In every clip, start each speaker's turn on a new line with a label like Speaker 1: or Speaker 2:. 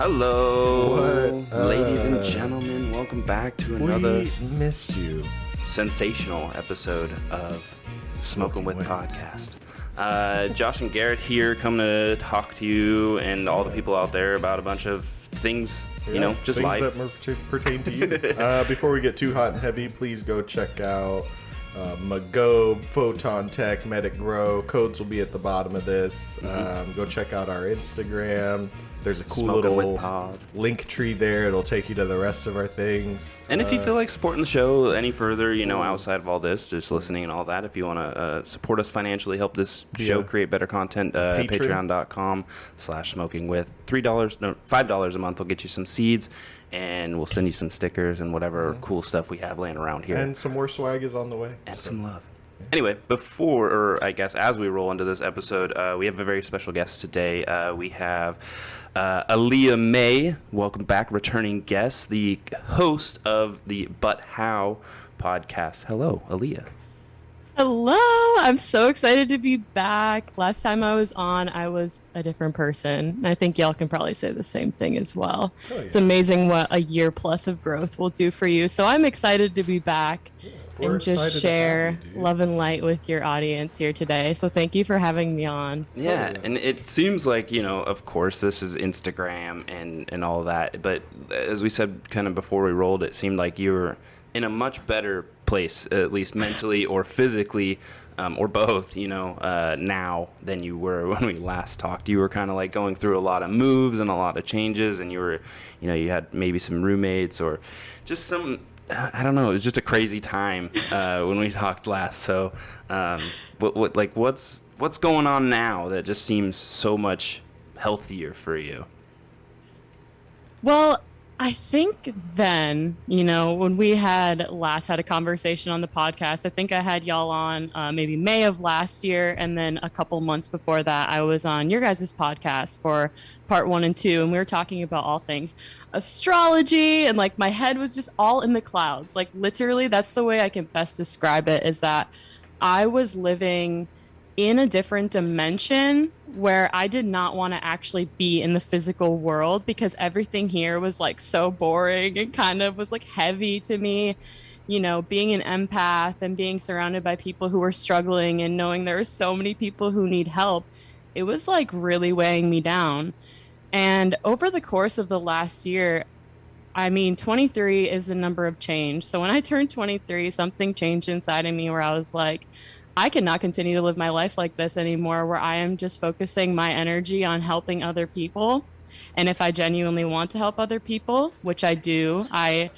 Speaker 1: Hello, ladies and gentlemen. Welcome back to another
Speaker 2: missed you.
Speaker 1: sensational episode of Smoking with Podcast. Josh and Garrett here, coming to talk to you and all the people out there about a bunch of things, just
Speaker 2: things
Speaker 1: life.
Speaker 2: that pertain to you. Before we get too hot and heavy, please go check out Magobe, Photon Tech, Medic Grow. Codes will be at the bottom of this. Go check out our Instagram. There's a cool
Speaker 1: Smoking
Speaker 2: little link tree there. It'll take you to the rest of our things.
Speaker 1: And if you feel like supporting the show any further, outside of all this, just listening and all that, if you want to support us financially, help this show create better content, patreon.com/smokingwith. $5 a month will get you some seeds, and we'll send you some stickers and whatever cool stuff we have laying around here.
Speaker 2: And some more swag is on the way.
Speaker 1: And some love. Anyway, as we roll into this episode, we have a very special guest today. We have Aaliyah May, welcome back, returning guest, the host of the But How podcast. Hello, Aaliyah.
Speaker 3: Hello, I'm so excited to be back. Last time I was on, I was a different person. I think y'all can probably say the same thing as well. Oh, yeah. It's amazing what a year plus of growth will do for you. So I'm excited to be back. And just share love and light with your audience here today. So thank you for having me on.
Speaker 1: Yeah, and it seems like, of course, this is Instagram and all of that. But as we said kind of before we rolled, it seemed like you were in a much better place, at least mentally or physically, or both, now than you were when we last talked. You were kind of like going through a lot of moves and a lot of changes, and you were, you had maybe some roommates or just some... I don't know. It was just a crazy time when we talked last. So, what's going on now that just seems so much healthier for you?
Speaker 3: Well, I think then, when we had last had a conversation on the podcast, I think I had y'all on maybe May of last year. And then a couple months before that, I was on your guys' podcast for part 1 and 2. And we were talking about all things astrology. And my head was just all in the clouds. Literally, that's the way I can best describe it, is that I was living in a different dimension where I did not want to actually be in the physical world, because everything here was so boring and kind of was heavy to me. Being an empath and being surrounded by people who were struggling and knowing there are so many people who need help, it was really weighing me down. And over the course of the last year, 23 is the number of change. So when I turned 23, something changed inside of me where I was like, I cannot continue to live my life like this anymore, where I am just focusing my energy on helping other people. And if I genuinely want to help other people, which I do, I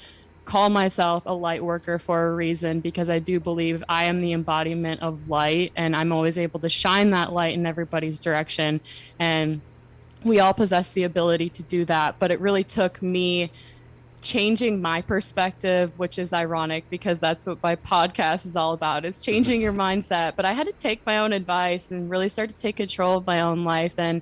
Speaker 3: call myself a light worker for a reason, because I do believe I am the embodiment of light, and I'm always able to shine that light in everybody's direction. And we all possess the ability to do that. But it really took me changing my perspective, which is ironic because that's what my podcast is all about, is changing your mindset. But I had to take my own advice and really start to take control of my own life and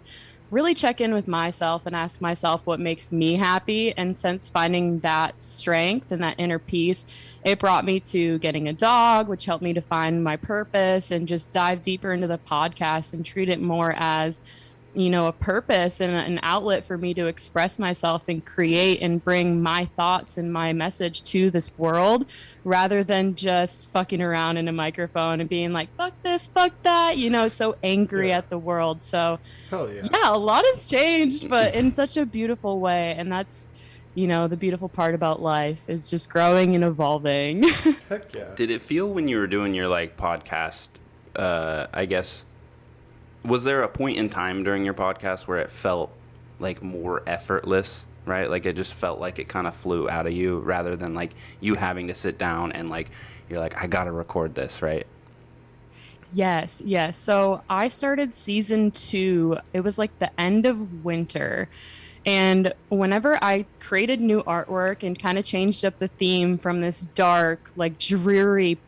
Speaker 3: really check in with myself and ask myself what makes me happy. And since finding that strength and that inner peace, it brought me to getting a dog, which helped me to find my purpose and just dive deeper into the podcast and treat it more as a purpose and an outlet for me to express myself and create and bring my thoughts and my message to this world, rather than just fucking around in a microphone and being like, fuck this, fuck that, so angry at the world. So yeah, a lot has changed, but in such a beautiful way. And that's, the beautiful part about life is just growing and evolving.
Speaker 2: Heck yeah.
Speaker 1: Did it feel when you were doing your podcast, I guess, was there a point in time during your podcast where it felt more effortless, right? It just felt like it kind of flew out of you, rather than you having to sit down and you're like, I gotta record this, right?
Speaker 3: Yes. So I started season 2. It was the end of winter. And whenever I created new artwork and kind of changed up the theme from this dark, dreary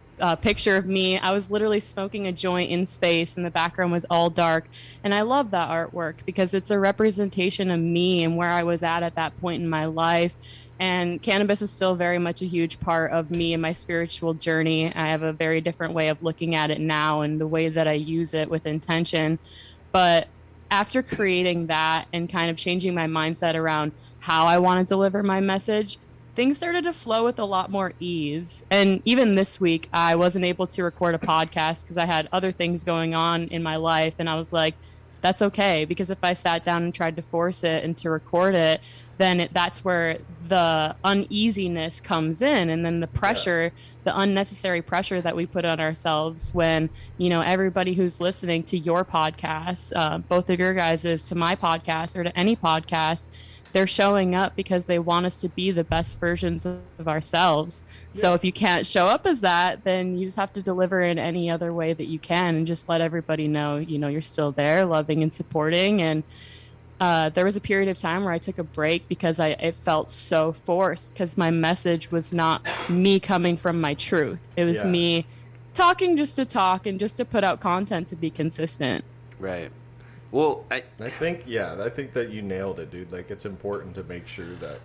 Speaker 3: picture of me, I was literally smoking a joint in space and the background was all dark. And I love that artwork because it's a representation of me and where I was at that point in my life. And cannabis is still very much a huge part of me and my spiritual journey. I have a very different way of looking at it now and the way that I use it with intention. But after creating that and kind of changing my mindset around how I want to deliver my message, things started to flow with a lot more ease. And even this week, I wasn't able to record a podcast because I had other things going on in my life. And I was like, that's okay. Because if I sat down and tried to force it and to record it, then that's where the uneasiness comes in. And then the pressure, the unnecessary pressure that we put on ourselves when, you know, everybody who's listening to your podcast, both of your guys's, to my podcast or to any podcast, they're showing up because they want us to be the best versions of ourselves. So if you can't show up as that, then you just have to deliver in any other way that you can and just let everybody know, you know, you're still there, loving and supporting. And there was a period of time where I took a break because it felt so forced because my message was not me coming from my truth. It was me talking just to talk and just to put out content to be consistent.
Speaker 1: Right. Well,
Speaker 2: I think that you nailed it, dude. Like, it's important to make sure that,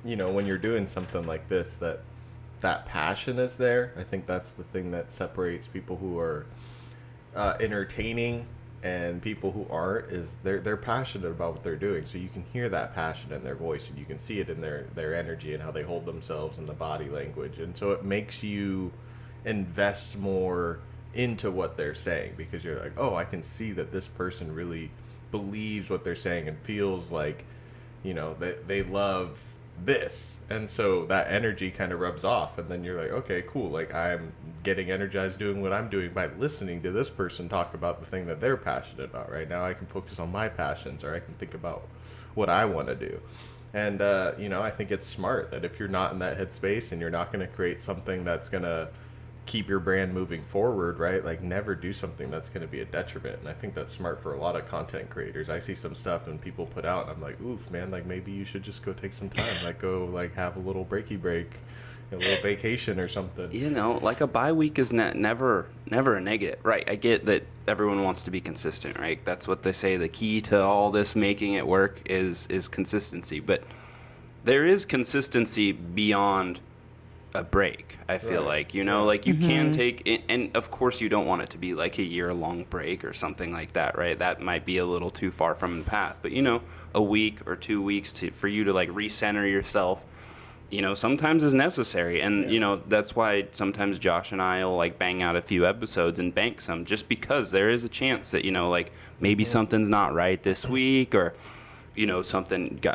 Speaker 2: you know, when you're doing something like this, that passion is there. I think that's the thing that separates people who are entertaining and people who aren't, is they're passionate about what they're doing. So you can hear that passion in their voice, and you can see it in their energy and how they hold themselves and the body language. And so it makes you invest more into what they're saying, because you're like, oh, I can see that this person really believes what they're saying and feels like, you know, they love this. And so that energy kind of rubs off, and then you're like, okay, cool, like I'm getting energized doing what I'm doing by listening to this person talk about the thing that they're passionate about. Right now I can focus on my passions, or I can think about what I want to do. And you know, I think it's smart that if you're not in that headspace and you're not going to create something that's going to keep your brand moving forward, right? Like, never do something that's going to be a detriment. And I think that's smart for a lot of content creators. I see some stuff and people put out, and I'm like, oof, man, like maybe you should just go take some time, like go like have a little break, a little vacation or something.
Speaker 1: You know, like a bye week is never a negative, right? I get that everyone wants to be consistent, right? That's what they say. The key to all this making it work is consistency, but there is consistency beyond a break. I feel like, you know, like you can take it, and of course you don't want it to be like a year-long break or something like that, right? That might be a little too far from the path. But, you know, a week or 2 weeks for you to like recenter yourself, you know, sometimes is necessary. And you know, that's why sometimes Josh and I will like bang out a few episodes and bank some, just because there is a chance that, you know, like maybe something's not right this week, or you know,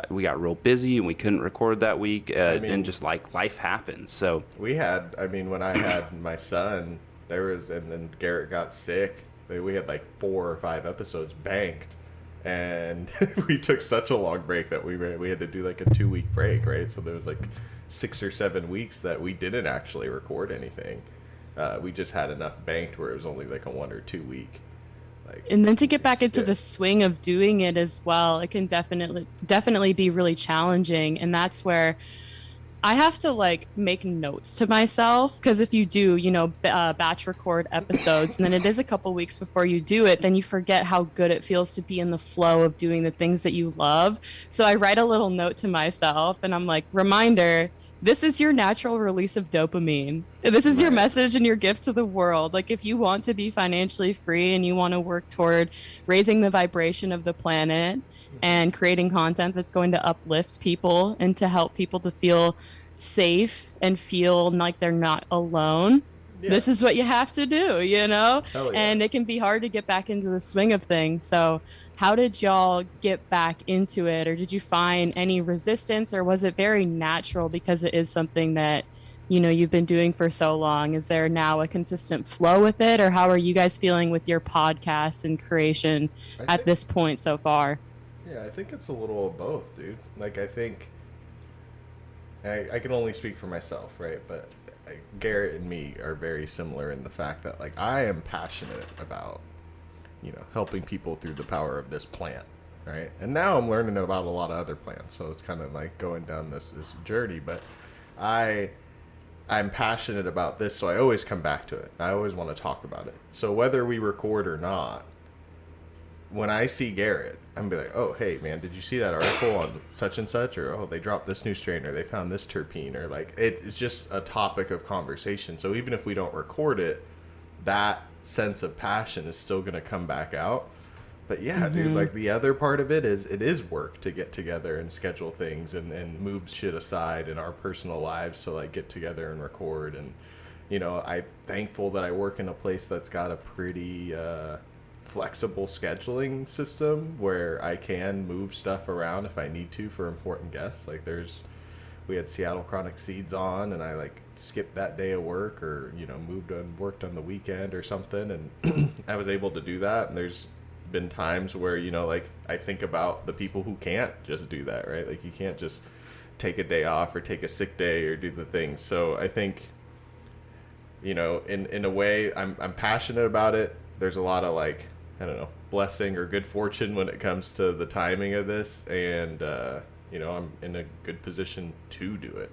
Speaker 1: we got real busy and we couldn't record that week, and just like life happens. So
Speaker 2: when I had my son, and then Garrett got sick, we had like 4 or 5 episodes banked, and we took such a long break that we had to do like a 2-week break, right? So there was like 6 or 7 weeks that we didn't actually record anything. We just had enough banked where it was only like a 1 or 2 week.
Speaker 3: And then to get back into the swing of doing it as well, it can definitely be really challenging. And that's where I have to like make notes to myself, because if you do, you know, batch record episodes, and then it is a couple weeks before you do it, then you forget how good it feels to be in the flow of doing the things that you love. So I write a little note to myself, and I'm like, reminder, this is your natural release of dopamine. This is your message and your gift to the world. Like, if you want to be financially free and you want to work toward raising the vibration of the planet and creating content that's going to uplift people and to help people to feel safe and feel like they're not alone, this is what you have to do, you know? And it can be hard to get back into the swing of things. So how did y'all get back into it? Or did you find any resistance, or was it very natural because it is something that, you know, you've been doing for so long? Is there now a consistent flow with it, or how are you guys feeling with your podcast and creation at this point so far?
Speaker 2: Yeah, I think it's a little of both, dude. Like, I think I can only speak for myself, right? But Garrett and me are very similar in the fact that, like, I am passionate about, you know, helping people through the power of this plant, right? And now I'm learning about a lot of other plants, so it's kind of like going down this journey. But I'm passionate about this, so I always come back to it. I always want to talk about it. So whether we record or not, when I see Garrett, I'm gonna be like, oh, hey, man, did you see that article on such and such? Or, oh, they dropped this new strain, or they found this terpene, or like, it's just a topic of conversation. So even if we don't record it, that sense of passion is still going to come back out. But yeah, dude, like the other part of it is work to get together and schedule things and move shit aside in our personal lives to like get together and record. And you know, I'm thankful that I work in a place that's got a pretty flexible scheduling system where I can move stuff around if I need to for important guests. Like we had Seattle Chronic Seeds on, and I like skipped that day of work, or you know, worked on the weekend or something, and I was able to do that. And there's been times where, you know, like I think about the people who can't just do that, right? Like you can't just take a day off or take a sick day or do the things. So I think, you know, in a way, I'm passionate about it. There's a lot of like, I don't know, blessing or good fortune when it comes to the timing of this, and you know, I'm in a good position to do it.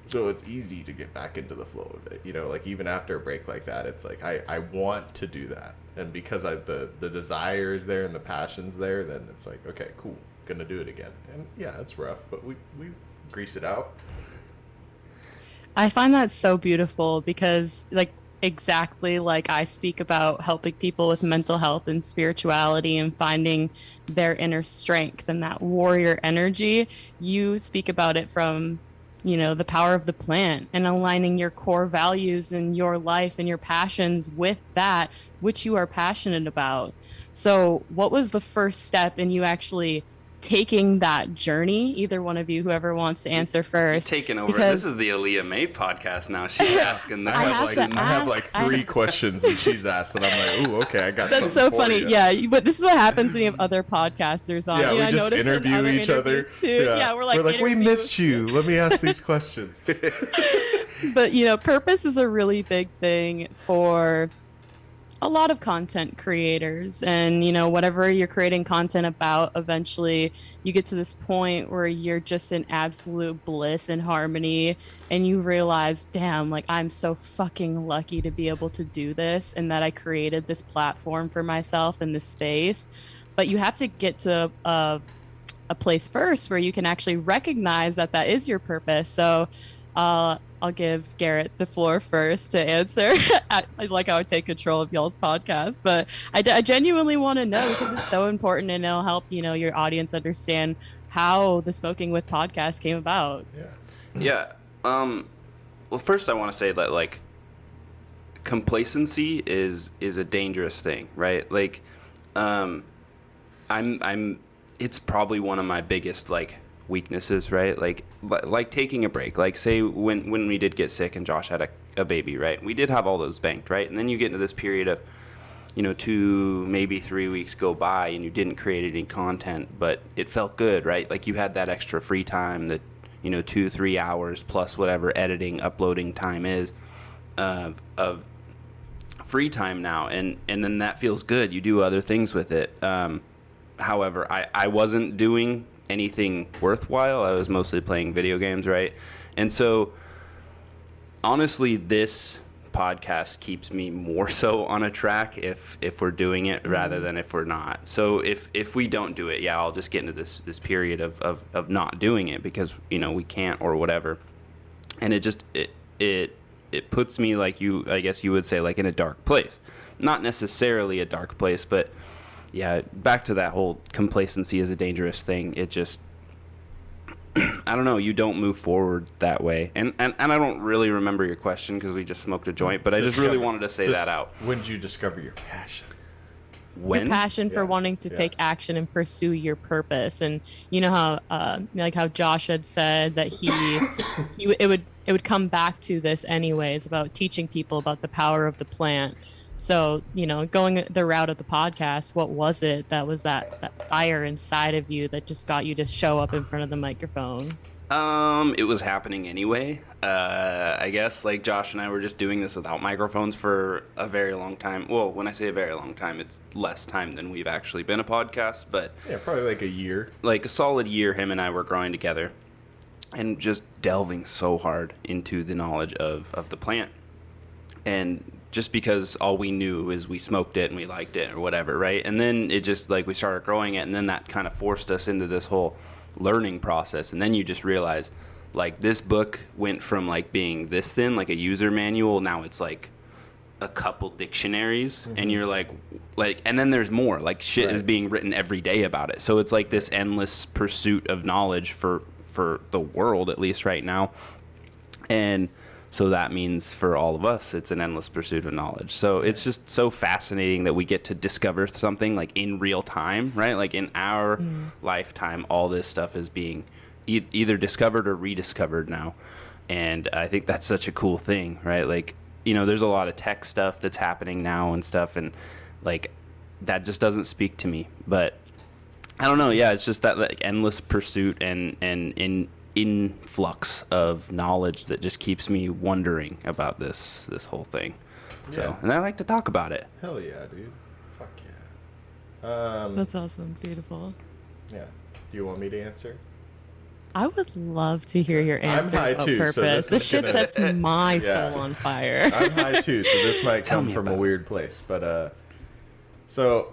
Speaker 2: So it's easy to get back into the flow of it. You know, like even after a break like that, it's like I want to do that. And because the desire is there and the passion's there, then it's like, okay, cool, gonna do it again. And yeah, it's rough, but we grease it out.
Speaker 3: I find that so beautiful because, like, exactly like I speak about helping people with mental health and spirituality and finding their inner strength and that warrior energy, you speak about it from, you know, the power of the plant and aligning your core values and your life and your passions with that which you are passionate about. So what was the first step in you actually taking that journey? Either one of you, whoever wants to answer first.
Speaker 1: Taking over. This is the Aaliyah May podcast now. She's asking that.
Speaker 2: I have like three questions that she's asked, and I'm like, ooh, okay, I got.
Speaker 3: That's so funny.
Speaker 2: You.
Speaker 3: Yeah, but this is what happens when you have other podcasters on.
Speaker 2: Yeah,
Speaker 3: you know,
Speaker 2: we just interview each other
Speaker 3: too. Yeah, we're like
Speaker 2: we missed you. Let me ask these questions.
Speaker 3: But you know, purpose is a really big thing for a lot of content creators, and you know, whatever you're creating content about, eventually you get to this point where you're just in absolute bliss and harmony, and you realize, damn, like I'm so fucking lucky to be able to do this, and that I created this platform for myself in this space. But you have to get to a place first where you can actually recognize that that is your purpose. So I'll give Garrett the floor first to answer. I would take control of y'all's podcast, but I genuinely want to know, because it's so important, and it'll help, you know, your audience understand how the Smoking With podcast came about.
Speaker 1: Yeah. Well, first I want to say that like complacency is a dangerous thing, right? Like, it's probably one of my biggest like weaknesses, right? Like taking a break. Like say when we did get sick and Josh had a baby, right? We did have all those banked, right? And then you get into this period of, you know, 2 maybe 3 weeks go by and you didn't create any content, but it felt good, right? Like you had that extra free time, that, you know, 2-3 hours plus whatever editing, uploading time is of free time now, and then that feels good. You do other things with it. However, I wasn't doing anything worthwhile. I was mostly playing video games, right? And so honestly, this podcast keeps me more so on a track if we're doing it rather than if we're not. So if we don't do it, yeah, I'll just get into this period of not doing it because, you know, we can't or whatever. And it puts me, like I guess you would say, like in a dark place. Not necessarily a dark place, but yeah, back to that whole complacency is a dangerous thing. It just, I don't know, you don't move forward that way. And I don't really remember your question because we just smoked a joint, but I just really wanted to say that out.
Speaker 2: When did you discover your passion?
Speaker 3: Your passion for wanting to take action and pursue your purpose. And you know how like how Josh had said that it would come back to this anyways, about teaching people about the power of the plant. So, you know, going the route of the podcast, what was it that was that fire inside of you that just got you to show up in front of the microphone?
Speaker 1: It was happening anyway. I guess like Josh and I were just doing this without microphones for a very long time. Well, when I say a very long time, it's less time than we've actually been a podcast, but
Speaker 2: yeah, probably like a year.
Speaker 1: Like a solid year, him and I were growing together and just delving so hard into the knowledge of the plant. And just because all we knew is we smoked it and we liked it or whatever, right? And then it just, like, we started growing it, and then that kind of forced us into this whole learning process. And then you just realize, like, this book went from, like, being this thin, like a user manual, now it's, like, a couple dictionaries. Mm-hmm. And you're like, like, and then there's more, like shit
Speaker 2: Right.
Speaker 1: is being written every day about it. So it's like this endless pursuit of knowledge for the world, at least right now. And so that means for all of us, it's an endless pursuit of knowledge. So it's just so fascinating that we get to discover something like in real time, right? Like in our lifetime, all this stuff is being either discovered or rediscovered now. And I think that's such a cool thing, right? Like, you know, there's a lot of tech stuff that's happening now and stuff. And like, that just doesn't speak to me. But I don't know. Yeah, it's just that like endless pursuit and influx of knowledge that just keeps me wondering about this whole thing. So,
Speaker 2: Yeah.
Speaker 1: and I like to talk about it.
Speaker 2: Hell yeah, dude. Fuck yeah.
Speaker 3: That's awesome. Beautiful.
Speaker 2: Yeah. Do you want me to answer?
Speaker 3: I would love to hear your answer
Speaker 2: high
Speaker 3: on
Speaker 2: too, so
Speaker 3: purpose.
Speaker 2: this
Speaker 3: This
Speaker 2: is
Speaker 3: shit
Speaker 2: gonna-
Speaker 3: sets my
Speaker 2: Yeah.
Speaker 3: soul on fire.
Speaker 2: I'm high too, so this might
Speaker 1: Tell
Speaker 2: come
Speaker 1: me
Speaker 2: from a
Speaker 1: about it.
Speaker 2: weird place. But so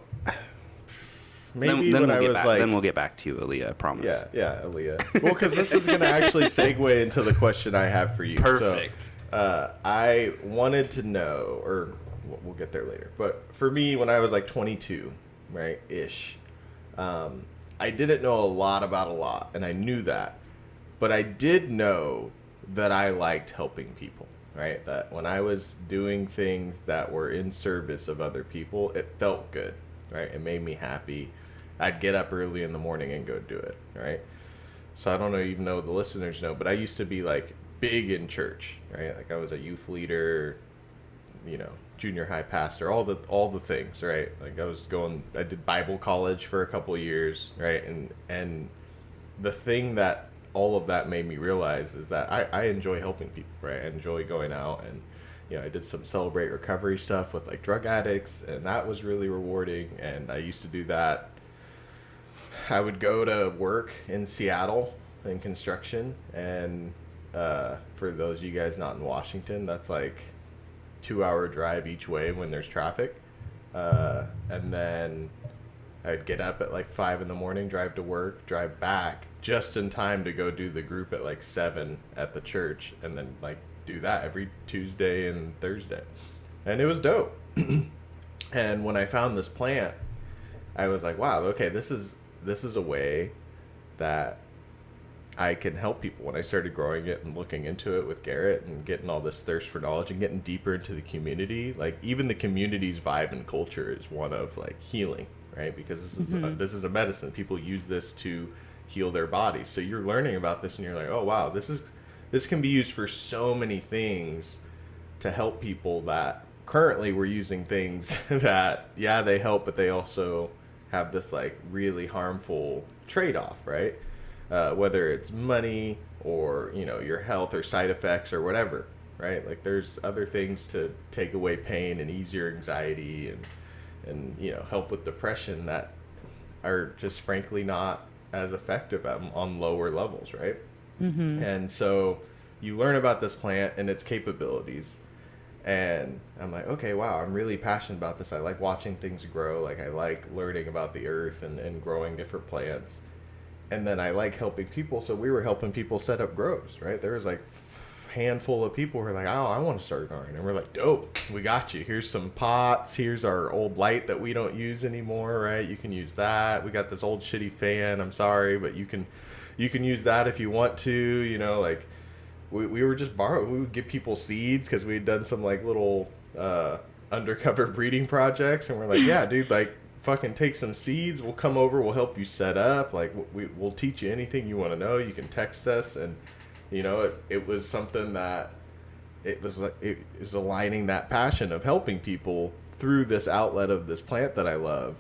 Speaker 2: maybe
Speaker 1: then
Speaker 2: when
Speaker 1: we'll
Speaker 2: I
Speaker 1: get
Speaker 2: was
Speaker 1: back,
Speaker 2: like,
Speaker 1: then we'll get back to you, Aaliyah. I promise.
Speaker 2: yeah, Aaliyah. Well, because this is gonna actually segue into the question I have for you.
Speaker 1: Perfect.
Speaker 2: So, I wanted to know, or we'll get there later. But for me, when I was like 22, right, ish, I didn't know a lot about a lot, and I knew that. But I did know that I liked helping people, right? That when I was doing things that were in service of other people, it felt good, right? It made me happy. I'd get up early in the morning and go do it, right? So I don't know, even though the listeners know, but I used to be like big in church, right? Like I was a youth leader, you know, junior high pastor, all the things, right? Like I did Bible college for a couple of years, right? And the thing that all of that made me realize is that I enjoy helping people, right? I enjoy going out and, you know, I did some Celebrate Recovery stuff with like drug addicts, and that was really rewarding. And I used to do that. I would go to work in Seattle in construction, and for those of you guys not in Washington, that's like 2-hour drive each way when there's traffic. And then I'd get up at like 5 in the morning, drive to work, drive back just in time to go do the group at like 7 at the church, and then like do that every Tuesday and Thursday. And it was dope. And when I found this plant, I was like, wow, okay, this is a way that I can help people. When I started growing it and looking into it with Garrett and getting all this thirst for knowledge and getting deeper into the community, like even the community's vibe and culture is one of like healing, right? Because this is a medicine. People use this to heal their bodies. So you're learning about this and you're like, oh wow, this can be used for so many things to help people that currently we're using things that, yeah, they help, but they also have this like really harmful trade-off, right? Whether it's money or, you know, your health or side effects or whatever, right? Like there's other things to take away pain and ease your anxiety and you know, help with depression that are just frankly not as effective on lower levels, right? Mm-hmm. And so you learn about this plant and its capabilities. And I'm like, okay, wow, I'm really passionate about this. I like watching things grow. Like I like learning about the earth and growing different plants. And then I like helping people. So we were helping people set up grows, right? There was like a handful of people who were like, oh, I want to start growing. And we're like, dope, we got you. Here's some pots. Here's our old light that we don't use anymore, right? You can use that. We got this old shitty fan. I'm sorry, but you can use that if you want to, you know, like we were just borrowing. We would give people seeds because we had done some like little undercover breeding projects. And we're like, yeah, dude, like, fucking take some seeds, we'll come over, we'll help you set up, like we'll teach you anything you want to know. You can text us. And you know, it was something that it was aligning that passion of helping people through this outlet of this plant that I love.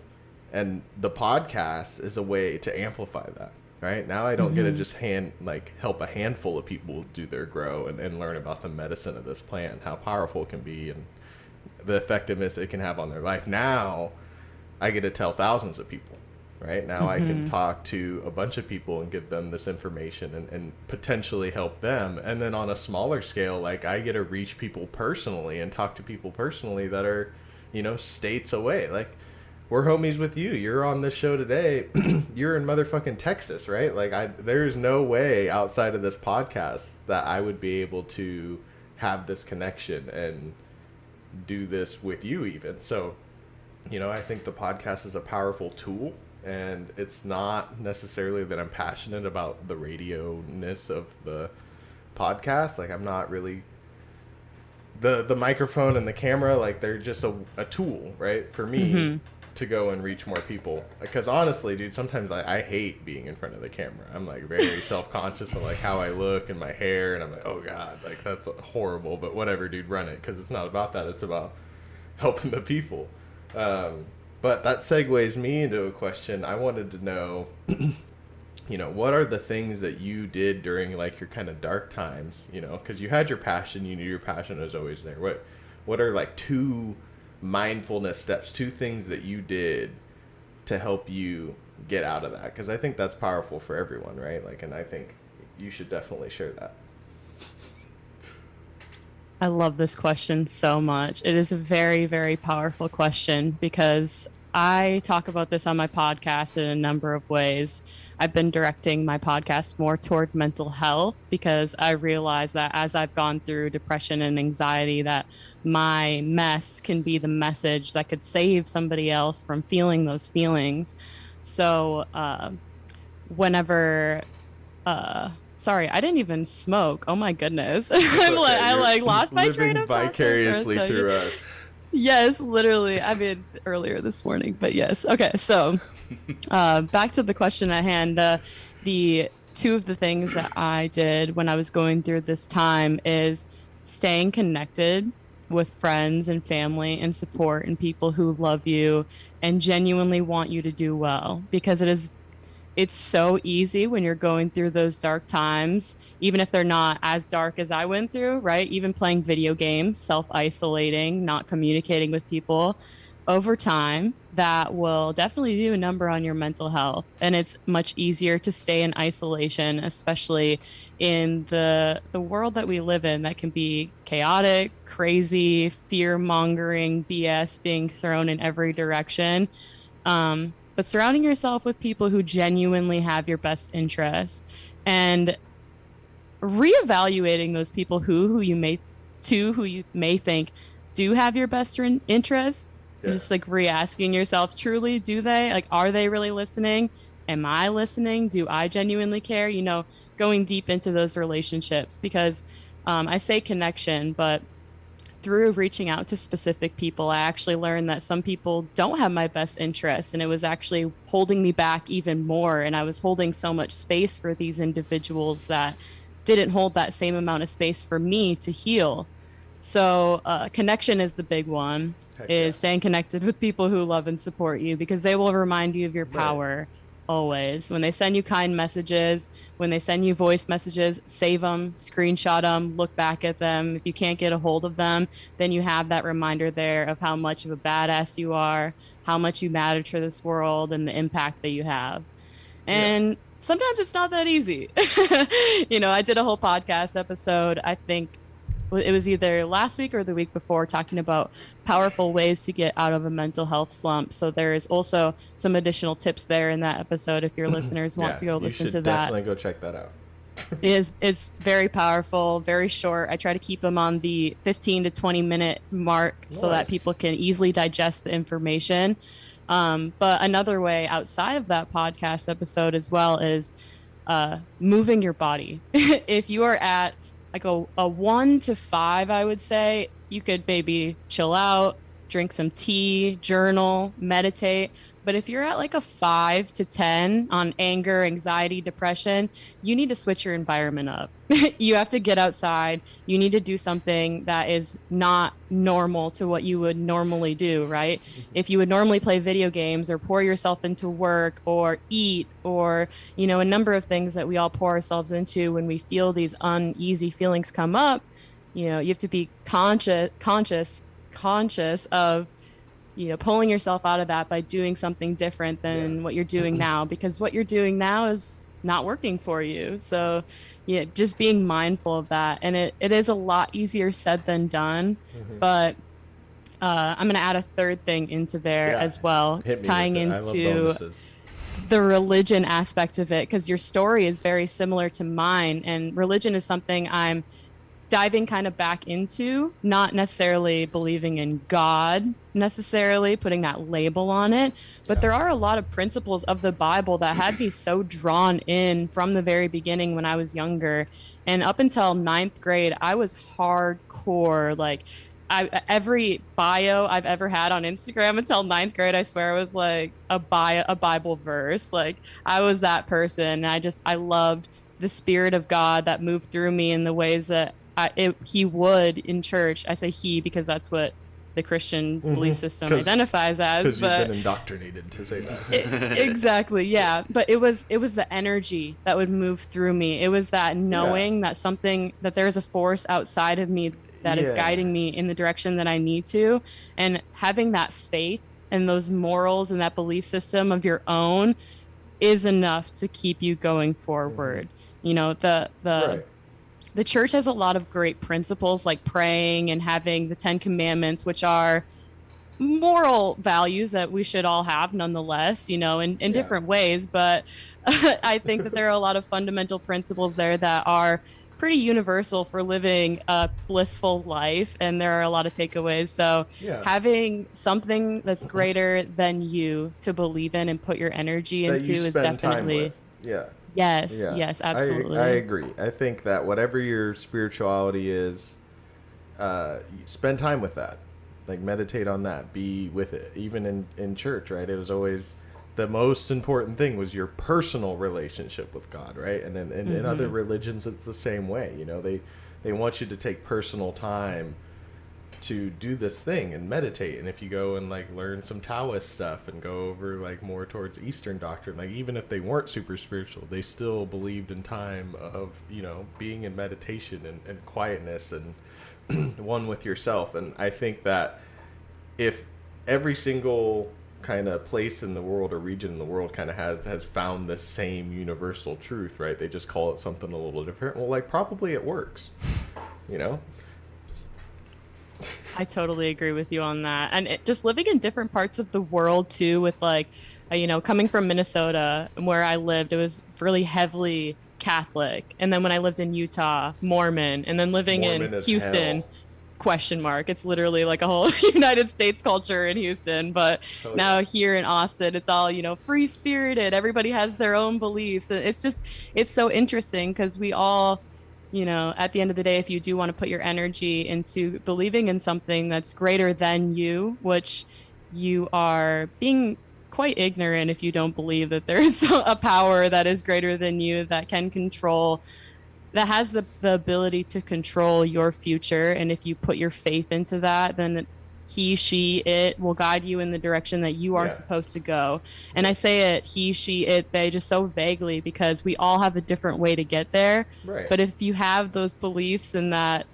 Speaker 2: And the podcast is a way to amplify that, right? Now I don't get to just help a handful of people do their grow and learn about the medicine of this plant, how powerful it can be and the effectiveness it can have on their life. Now I get to tell thousands of people, right? Now I can talk to a bunch of people and give them this information and potentially help them. And then on a smaller scale, like I get to reach people personally and talk to people personally that are, you know, states away. Like we're homies with you. You're on this show today. You're in motherfucking Texas, right? Like there's no way outside of this podcast that I would be able to have this connection and do this with you even. So I think the podcast is a powerful tool, and it's not necessarily that I'm passionate about the radio-ness of the podcast. Like, I'm not really the microphone and the camera, like, they're just a tool, right, for me to go and reach more people. Because honestly, dude, sometimes I hate being in front of the camera. I'm like very self-conscious of like how I look and my hair, and I'm like, oh god, like that's horrible. But whatever, dude, run it, because it's not about that. It's about helping the people. But that segues me into a question. I wanted to know, what are the things that you did during like your kind of dark times? Because you had your passion, you knew your passion was always there. What are like 2 mindfulness steps, 2 things that you did to help you get out of that? Because I think that's powerful for everyone, right? Like, and I think you should definitely share that.
Speaker 3: I love this question so much. It is a very, very powerful question because I talk about this on my podcast in a number of ways. I've been directing my podcast more toward mental health because I realize that as I've gone through depression and anxiety, that my mess can be the message that could save somebody else from feeling those feelings. So whenever sorry, I didn't even smoke. Oh my goodness. I lost my train of thought
Speaker 2: vicariously through us.
Speaker 3: Yes, literally. I mean, earlier this morning, but yes. Okay, so back to the question at hand. The 2 of the things that I did when I was going through this time is staying connected with friends and family and support and people who love you and genuinely want you to do well, because it's so easy when you're going through those dark times, even if they're not as dark as I went through, right? Even playing video games, self-isolating, not communicating with people over time, that will definitely do a number on your mental health. And it's much easier to stay in isolation, especially in the world that we live in that can be chaotic, crazy, fear-mongering, BS being thrown in every direction. But surrounding yourself with people who genuinely have your best interests and reevaluating those people who you may think do have your best interests. Yeah. Just like re-asking yourself, truly, do they? Like, are they really listening? Am I listening? Do I genuinely care? Going deep into those relationships, because I say connection, but through reaching out to specific people, I actually learned that some people don't have my best interests, and it was actually holding me back even more. And I was holding so much space for these individuals that didn't hold that same amount of space for me to heal. So connection is the big one. Heck is yeah. Staying connected with people who love and support you, because they will remind you of your power. Right. Always. When they send you kind messages, when they send you voice messages, save them, screenshot them, look back at them. If you can't get a hold of them, then you have that reminder there of how much of a badass you are, how much you matter to this world, and the impact that you have. And sometimes it's not that easy. I did a whole podcast episode, I think it was either last week or the week before, talking about powerful ways to get out of a mental health slump. So there is also some additional tips there in that episode if your listeners want to go listen to that.
Speaker 2: Definitely go check that out.
Speaker 3: It's very powerful, very short. I try to keep them on the 15 to 20 minute mark so that people can easily digest the information. But another way outside of that podcast episode as well is moving your body. If you are at like a 1 to 5, I would say, you could maybe chill out, drink some tea, journal, meditate. But if you're at like a 5 to 10 on anger, anxiety, depression, you need to switch your environment up. You have to get outside. You need to do something that is not normal to what you would normally do, right? If you would normally play video games or pour yourself into work or eat or, a number of things that we all pour ourselves into when we feel these uneasy feelings come up, you have to be conscious of pulling yourself out of that by doing something different than what you're doing now, because what you're doing now is not working for you. So just being mindful of that. And it is a lot easier said than done, but I'm going to add a third thing into there as well, tying into the religion aspect of it, because your story is very similar to mine, and religion is something I'm diving kind of back into, not necessarily believing in God necessarily, putting that label on it, but there are a lot of principles of the Bible that had me so drawn in from the very beginning when I was younger. And up until ninth grade, I was hardcore. Like, every bio I've ever had on Instagram until ninth grade, I swear it was like a Bible verse. Like, I was that person. And I loved the Spirit of God that moved through me in the ways that he would in church. I say he because that's what the Christian belief system identifies as.
Speaker 2: Because you've been indoctrinated to say that.
Speaker 3: Exactly, yeah. But it was the energy that would move through me. It was that knowing that there's a force outside of me that is guiding me in the direction that I need to. And having that faith and those morals and that belief system of your own is enough to keep you going forward. You know, the church has a lot of great principles like praying and having the 10 Commandments, which are moral values that we should all have nonetheless, you know, in different ways. But I think that there are a lot of fundamental principles there that are pretty universal for living a blissful life. And there are a lot of takeaways. So having something that's greater than you to believe in and put your energy into is definitely... Yes, absolutely.
Speaker 2: I agree. I think that whatever your spirituality is, spend time with that. Like, meditate on that. Be with it. Even in church, right? It was always the most important thing was your personal relationship with God, right? And in other religions, it's the same way. You know, they want you to take personal time to do this thing and meditate. And if you go and like learn some Taoist stuff and go over like more towards Eastern doctrine, like even if they weren't super spiritual, they still believed in time of, you know, being in meditation and quietness and one with yourself. And I think that if every single kind of place in the world or region in the world kind of has found the same universal truth, right? They just call it something a little different. Well, like probably it works, you know?
Speaker 3: I totally agree with you on that. And just living in different parts of the world too, with like, you know, coming from Minnesota where I lived, it was really heavily Catholic. And then when I lived in Utah, Mormon, and then living in Houston, question mark. It's literally like a whole United States culture in Houston. But now here in Austin, it's all, you know, free spirited. Everybody has their own beliefs. And it's so interesting because we all, you know, at the end of the day, if you do want to put your energy into believing in something that's greater than you, which you are being quite ignorant if you don't believe that there's a power that is greater than you that can control, that has the ability to control your future. And if you put your faith into that, then he, she, it will guide you in the direction that you are supposed to go. And I say it, he, she, it, they, just so vaguely because we all have a different way to get there.
Speaker 2: Right.
Speaker 3: But if you have those beliefs and that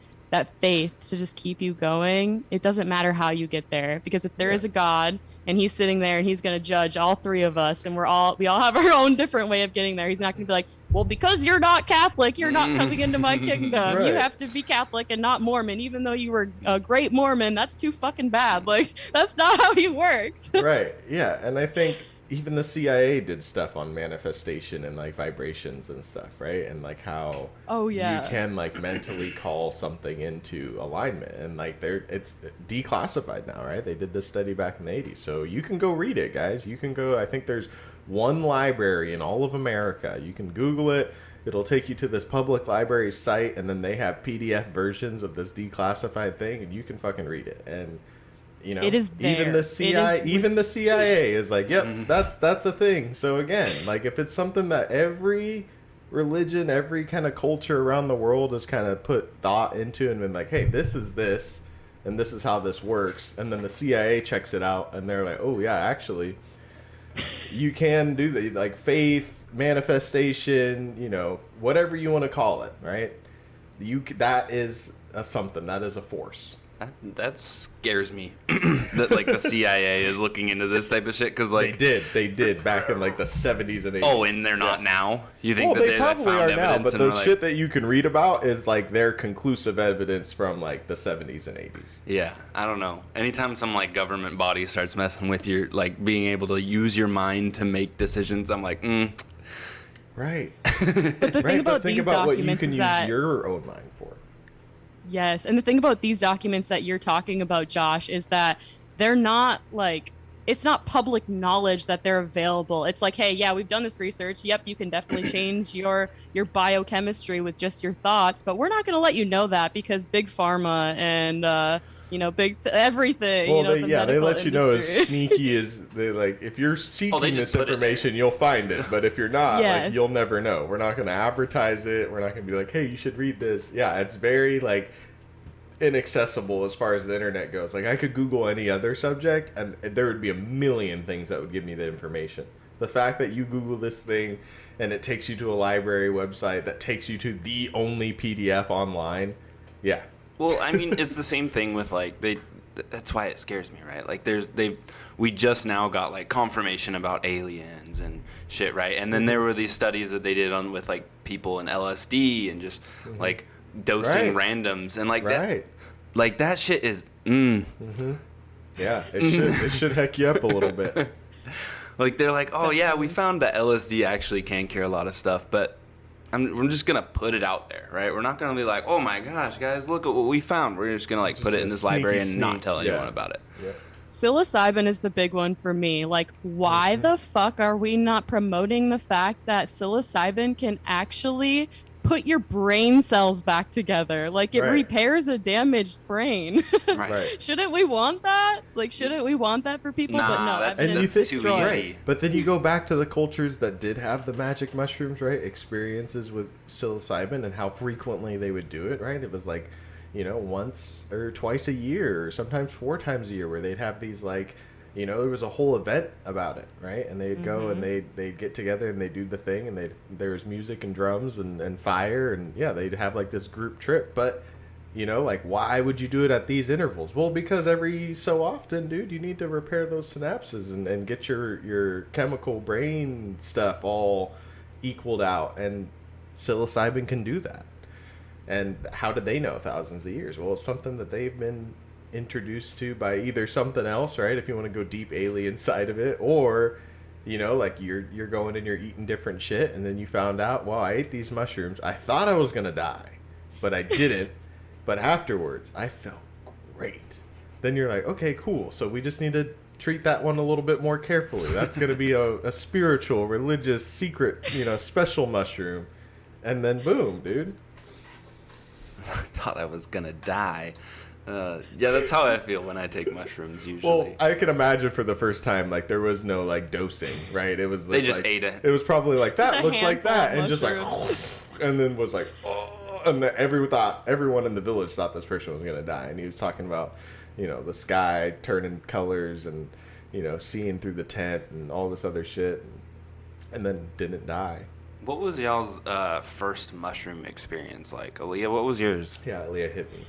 Speaker 3: faith to just keep you going, it doesn't matter how you get there. Because if there is a God and he's sitting there and he's going to judge all three of us and we all have our own different way of getting there, he's not going to be like, well, because you're not Catholic, you're not coming into my kingdom.
Speaker 2: Right.
Speaker 3: You have to be Catholic and not Mormon, even though you were a great Mormon. That's too fucking bad. Like, that's not how he works.
Speaker 2: Right. Yeah. And I think even the CIA did stuff on manifestation and like vibrations and stuff, right? And like how you can like mentally call something into alignment. And like it's declassified now, right? They did this study back in the 80s. So you can go read it, guys. You can go, I think there's one library in all of America. You can Google it. It'll take you to this public library site, and then they have PDF versions of this declassified thing, and you can fucking read it. And you know,
Speaker 3: it is there.
Speaker 2: Even the CIA is like, yep, that's a thing. So again, like if it's something that every religion, every kind of culture around the world has kind of put thought into and been like, hey, this is this, and this is how this works, and then the CIA checks it out, and they're like, oh yeah, actually, you can do the like faith, manifestation, you know, whatever you want to call it, right? That is something, that is a force.
Speaker 1: That scares me that like the CIA is looking into this type of shit because like
Speaker 2: they did back in like the 70s and 80s.
Speaker 1: Oh, and they're not now? You think
Speaker 2: they probably
Speaker 1: found
Speaker 2: are now, but the
Speaker 1: like,
Speaker 2: shit that you can read about is like their conclusive evidence from like the 70s and 80s.
Speaker 1: Yeah, I don't know. Anytime some like government body starts messing with your like being able to use your mind to make decisions, I'm like,
Speaker 2: Right.
Speaker 3: But the thing about
Speaker 2: think
Speaker 3: these
Speaker 2: about what you
Speaker 3: documents
Speaker 2: can
Speaker 3: is
Speaker 2: use
Speaker 3: that
Speaker 2: your own mind for.
Speaker 3: Yes. And the thing about these documents that you're talking about, Josh, is that they're not like, it's not public knowledge that they're available. It's like, hey, yeah, we've done this research. Yep, you can definitely change your biochemistry with just your thoughts, but we're not going to let you know that because big pharma and everything.
Speaker 2: Well,
Speaker 3: The
Speaker 2: they let
Speaker 3: medical
Speaker 2: you know as
Speaker 3: industry.
Speaker 2: sneaky as they like. If you're seeking
Speaker 1: they
Speaker 2: this
Speaker 1: just put it there.
Speaker 2: information, you'll find it. But if you're not,
Speaker 3: Yes.
Speaker 2: you'll never know. We're not going to advertise it. We're not going to be like, hey, you should read this. Yeah, it's very like inaccessible as far as the internet goes. Like I could Google any other subject and there would be a million things that would give me the information. The fact that you Google this thing and it takes you to a library website that takes you to the only PDF online, yeah.
Speaker 1: Well, I mean, it's the same thing with like that's why it scares me, right? Like we just now got like confirmation about aliens and shit, right? And then there were these studies that they did with like people in LSD and just like dosing randoms and like that. Like that shit is
Speaker 2: Yeah, it should heck you up a little bit.
Speaker 1: Like they're like, oh yeah, we found that LSD actually can cure a lot of stuff, but we're just gonna put it out there, right? We're not gonna be like, oh my gosh, guys, look at what we found. We're just gonna like put it in this library and not tell anyone about it.
Speaker 2: Yeah.
Speaker 3: Psilocybin is the big one for me. Like, why the fuck are we not promoting the fact that psilocybin can actually put your brain cells back together? Like, it repairs a damaged brain.
Speaker 1: Right.
Speaker 3: Shouldn't we want that? Like, shouldn't we want that for people?
Speaker 1: Nah,
Speaker 3: but no,
Speaker 1: that's too easy.
Speaker 2: Right. But then you go back to the cultures that did have the magic mushrooms, right? Experiences with psilocybin and how frequently they would do it, right? It was like, once or twice a year, or sometimes 4 times a year, where they'd have these like, there was a whole event about it, right? And they'd go and they'd get together and they'd do the thing, and there was music and drums and fire, and yeah, they'd have like this group trip. But like, why would you do it at these intervals? Well, because every so often, dude, you need to repair those synapses and get your chemical brain stuff all equaled out, and psilocybin can do that. And how did they know thousands of years? Well, it's something that they've been introduced to by either something else, right? If you want to go deep alien side of it, or like you're going and you're eating different shit, and then you found out, well, I ate these mushrooms. I thought I was gonna die, but I didn't. But afterwards, I felt great. Then you're like, okay, cool. So we just need to treat that one a little bit more carefully. That's gonna be a spiritual, religious, secret, special mushroom, and then boom, dude.
Speaker 1: I thought I was gonna die. Yeah, that's how I feel when I take mushrooms usually.
Speaker 2: Well, I can imagine for the first time, like, there was no, like, dosing, right? It was
Speaker 1: they just
Speaker 2: like,
Speaker 1: ate it.
Speaker 2: It was probably like, that looks like that, and just like,
Speaker 3: mushrooms.
Speaker 2: and then was like, oh, and then everyone in the village thought this person was gonna die, and he was talking about, the sky turning colors and, seeing through the tent and all this other shit, and then didn't die.
Speaker 1: What was y'all's first mushroom experience like? Aaliyah, what was yours?
Speaker 2: Yeah, Aaliyah hit me.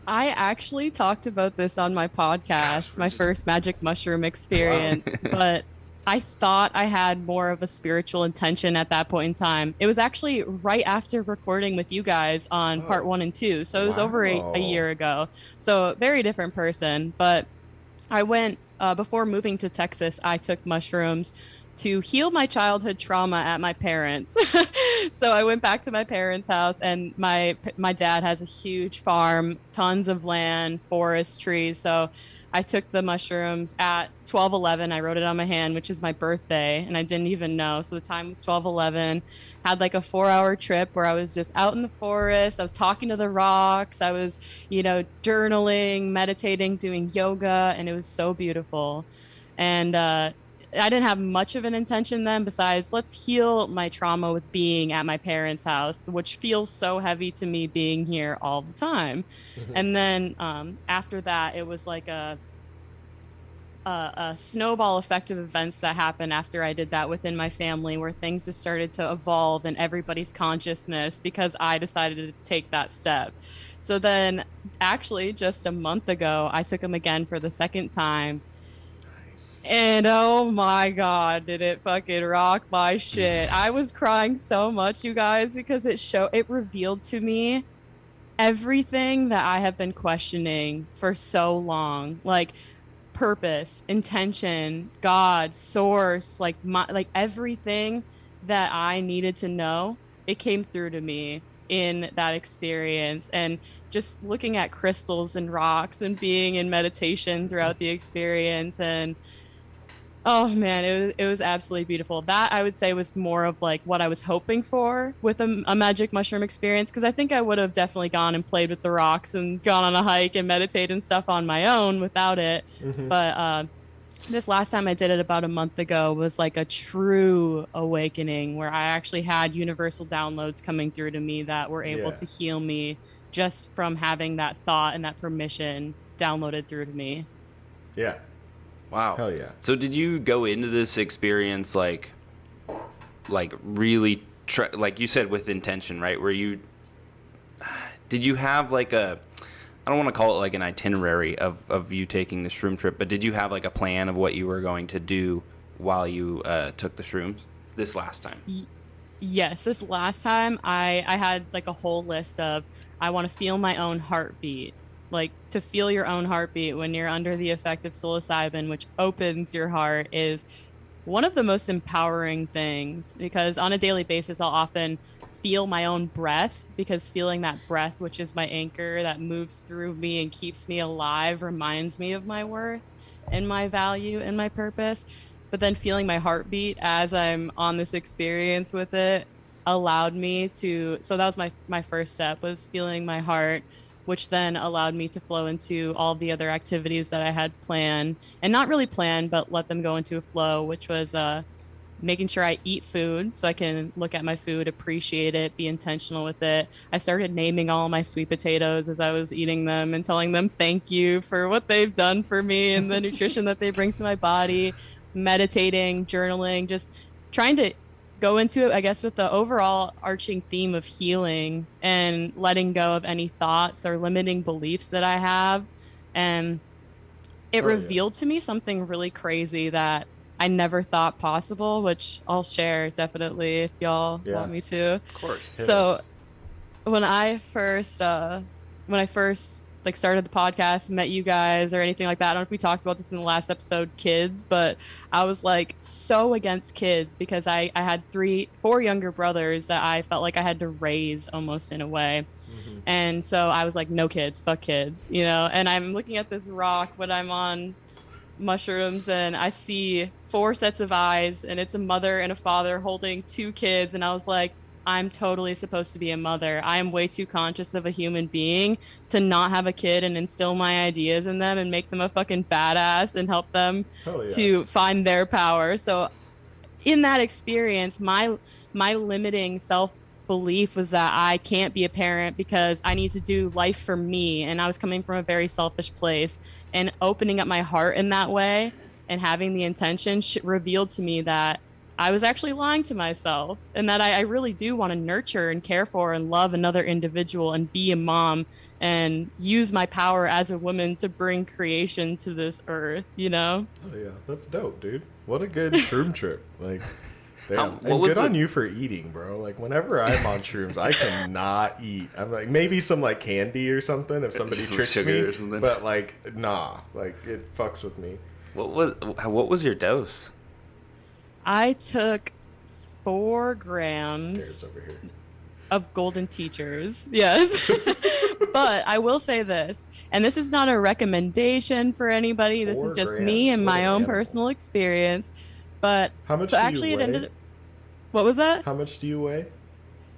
Speaker 3: I actually talked about this on my podcast, my first magic mushroom experience, but I thought I had more of a spiritual intention at that point in time. It was actually right after recording with you guys on part 1 and 2. So it was over a year ago. So very different person. But I went, before moving to Texas, I took mushrooms to heal my childhood trauma at my parents'. So I went back to my parents' house, and my dad has a huge farm, tons of land, forest, trees. So I took the mushrooms at 12:11. I wrote it on my hand, which is my birthday, and I didn't even know. So the time was 12:11. Had like a 4-hour trip where I was just out in the forest. I was talking to the rocks. I was, journaling, meditating, doing yoga, and it was so beautiful. And I didn't have much of an intention then besides let's heal my trauma with being at my parents' house, which feels so heavy to me being here all the time. And then after that, it was like a snowball effect of events that happened after I did that within my family, where things just started to evolve in everybody's consciousness because I decided to take that step. So then actually just a month ago, I took them again for the second time. And oh my God, did it fucking rock my shit. I was crying so much, you guys, because it revealed to me everything that I have been questioning for so long. Like purpose, intention, God, source, like everything that I needed to know, it came through to me in that experience, and just looking at crystals and rocks and being in meditation throughout the experience. And oh man, it was absolutely beautiful. That I would say was more of like what I was hoping for with a magic mushroom experience, because I think I would have definitely gone and played with the rocks and gone on a hike and meditated and stuff on my own without it. But this last time I did it about a month ago was like a true awakening, where I actually had universal downloads coming through to me that were able to heal me just from having that thought and that permission downloaded through to me.
Speaker 2: Yeah.
Speaker 1: Wow.
Speaker 2: Hell yeah.
Speaker 1: So did you go into this experience like really like you said, with intention, right? Did you have like I don't want to call it like an itinerary of you taking the shroom trip, but did you have like a plan of what you were going to do while you took the shrooms this last time?
Speaker 3: Yes, this last time I had like a whole list of, I want to feel my own heartbeat. Like, to feel your own heartbeat when you're under the effect of psilocybin, which opens your heart, is one of the most empowering things, because on a daily basis, I'll often feel my own breath, because feeling that breath, which is my anchor that moves through me and keeps me alive, reminds me of my worth and my value and my purpose. But then feeling my heartbeat as I'm on this experience with it allowed me to, so that was my first step, was feeling my heart, which then allowed me to flow into all the other activities that I had planned, and not really planned, but let them go into a flow, which was making sure I eat food so I can look at my food, appreciate it, be intentional with it. I started naming all my sweet potatoes as I was eating them and telling them thank you for what they've done for me and the nutrition that they bring to my body. Meditating, journaling, just trying to go into it, I guess, with the overall arching theme of healing and letting go of any thoughts or limiting beliefs that I have. And it revealed to me something really crazy that I never thought possible, which I'll share definitely if y'all want me to.
Speaker 1: Of course.
Speaker 3: So when I first like started the podcast, met you guys or anything like that, I don't know if we talked about this in the last episode, kids, but I was like so against kids, because I had 4 younger brothers that I felt like I had to raise almost in a way. And so I was like, no kids, fuck kids, you know. And I'm looking at this rock when I'm on mushrooms, and I see 4 sets of eyes, and it's a mother and a father holding 2 kids, and I was like, I'm totally supposed to be a mother. I am way too conscious of a human being to not have a kid and instill my ideas in them and make them a fucking badass and help them to find their power. So in that experience, my limiting self-belief was that I can't be a parent because I need to do life for me. And I was coming from a very selfish place, and opening up my heart in that way and having the intention revealed to me that I was actually lying to myself, and that I really do want to nurture and care for and love another individual and be a mom and use my power as a woman to bring creation to this earth, you know?
Speaker 2: Oh yeah, that's dope, dude. What a good shroom trip. Like, damn. And
Speaker 1: good
Speaker 2: on you for eating, bro. Like, whenever I'm on shrooms, I cannot eat. I'm like, maybe some like candy or something if somebody tricks me,
Speaker 1: or something.
Speaker 2: But like, nah, like it fucks with me.
Speaker 1: What was your dose?
Speaker 3: I took 4 grams
Speaker 2: over here.
Speaker 3: of golden teachers. Yes. But I will say this, and this is not a recommendation for anybody. This is just me and my own personal experience. But
Speaker 2: how much
Speaker 3: so
Speaker 2: do
Speaker 3: actually
Speaker 2: you weigh?
Speaker 3: it ended. What was that?
Speaker 2: How much do you weigh?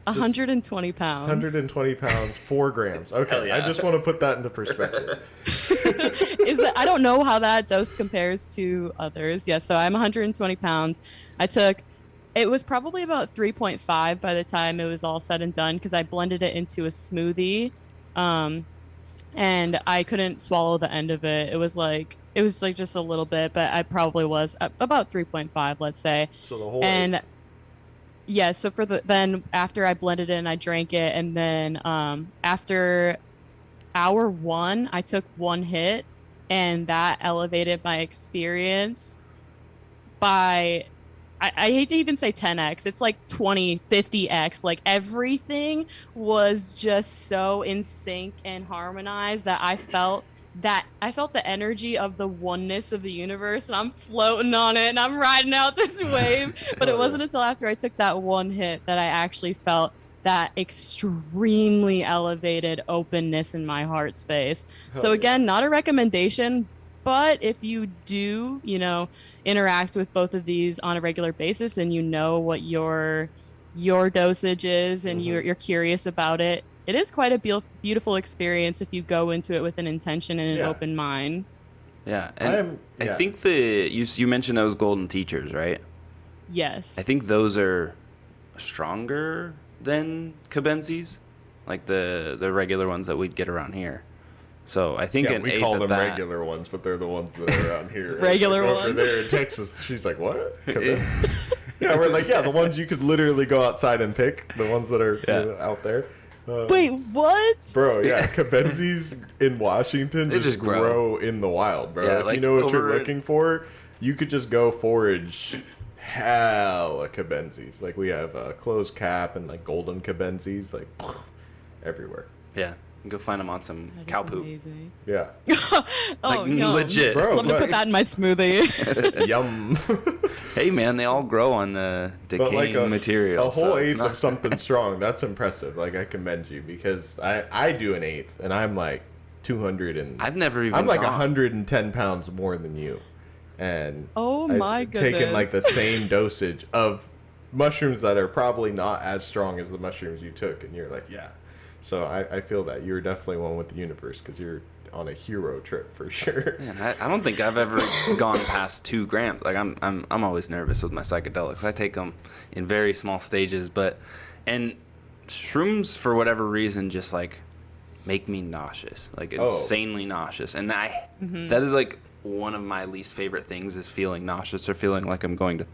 Speaker 3: 120 pounds.
Speaker 2: 120 pounds, 4 grams. Okay,
Speaker 1: yeah.
Speaker 2: I just want to put that into perspective.
Speaker 3: I don't know how that dose compares to others. Yeah, so I'm 120 pounds. It was probably about 3.5 by the time it was all said and done, because I blended it into a smoothie, and I couldn't swallow the end of it. It was like just a little bit, but I probably was about 3.5, let's say.
Speaker 2: So the whole
Speaker 3: yeah, so then after I blended it and I drank it, and then after hour 1, I took 1 hit, and that elevated my experience by, I hate to even say 10x. It's like 20, 50x. Like, everything was just so in sync and harmonized that I felt the energy of the oneness of the universe, and I'm floating on it and I'm riding out this wave. But it wasn't until after I took that 1 hit that I actually felt that extremely elevated openness in my heart space.
Speaker 2: Hell
Speaker 3: So
Speaker 2: yeah.
Speaker 3: again, not a recommendation, but if you do, interact with both of these on a regular basis and you know what your dosage is and you're curious about it, it is quite a beautiful experience if you go into it with an intention and an open mind.
Speaker 1: Yeah, and I think you mentioned those golden teachers, right?
Speaker 3: Yes.
Speaker 1: I think those are stronger than Cabenzis, like the regular ones that we'd get around here. So I think
Speaker 2: we call them regular ones, but they're the ones that are around here.
Speaker 3: Regular ones.
Speaker 2: Over there in Texas, she's like, what? Cabenzis? Yeah, we're like, the ones you could literally go outside and pick, the ones that are out there.
Speaker 3: Wait, what?
Speaker 2: Bro, Cabenzis in Washington just grow in the wild, bro.
Speaker 1: Yeah,
Speaker 2: if you know what you're looking for, you could just go forage hella Cabenzis. Like, we have closed cap and, like, golden Cabenzis, like, everywhere.
Speaker 1: Yeah. Go find them on some cow poop.
Speaker 3: Amazing.
Speaker 2: Yeah.
Speaker 1: Legit.
Speaker 2: Bro,
Speaker 3: Love to put that in my smoothie.
Speaker 2: Yum.
Speaker 1: Hey, man, they all grow on decaying material.
Speaker 2: A whole eighth of something strong, that's impressive. Like, I commend you, because I do an eighth, and I'm like 200 and...
Speaker 1: I've never even
Speaker 2: I'm like 110 pounds more than you. And
Speaker 3: my goodness.
Speaker 2: taken like the same dosage of mushrooms that are probably not as strong as the mushrooms you took, and you're like, So I feel that you're definitely one with the universe, because you're on a hero trip for sure.
Speaker 1: Man, I don't think I've ever gone past 2 grams. Like I'm always nervous with my psychedelics. I take them in very small stages, and shrooms for whatever reason just like make me nauseous, like insanely nauseous, and that is like one of my least favorite things, is feeling nauseous or feeling like I'm going to,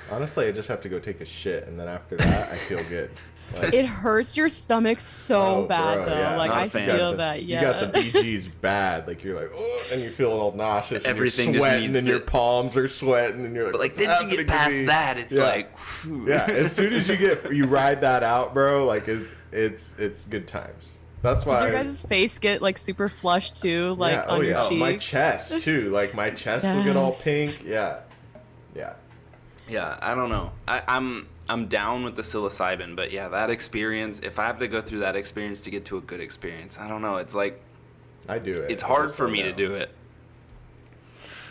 Speaker 2: Honestly, I just have to go take a shit, and then after that, I feel good. Like,
Speaker 3: It hurts your stomach so bad,
Speaker 2: bro,
Speaker 3: though.
Speaker 2: yeah.
Speaker 3: Like,
Speaker 1: Not a
Speaker 3: I
Speaker 1: fan.
Speaker 3: feel that,
Speaker 2: You got the BGs bad. Like, you're like, oh, and you feel all nauseous, and
Speaker 1: Everything
Speaker 2: you're
Speaker 1: just
Speaker 2: sweating,
Speaker 1: needs
Speaker 2: and your
Speaker 1: to-
Speaker 2: palms are sweating, and you're like,
Speaker 1: But like
Speaker 2: what's
Speaker 1: once you
Speaker 2: happening
Speaker 1: get
Speaker 2: to
Speaker 1: past
Speaker 2: me?
Speaker 1: that, it's like, whew.
Speaker 2: Yeah, as soon as you ride that out, bro, like, it's good times. That's why.
Speaker 3: Does your guys' face get like super flushed too, like on your cheeks?
Speaker 2: My chest too. Like, my chest will get all
Speaker 3: Yes.
Speaker 2: pink. Yeah.
Speaker 1: Yeah, I don't know. I'm down with the psilocybin, but yeah, that experience, if I have to go through that experience to get to a good experience, I don't know. It's like,
Speaker 2: I do it.
Speaker 1: it's hard for me to do it.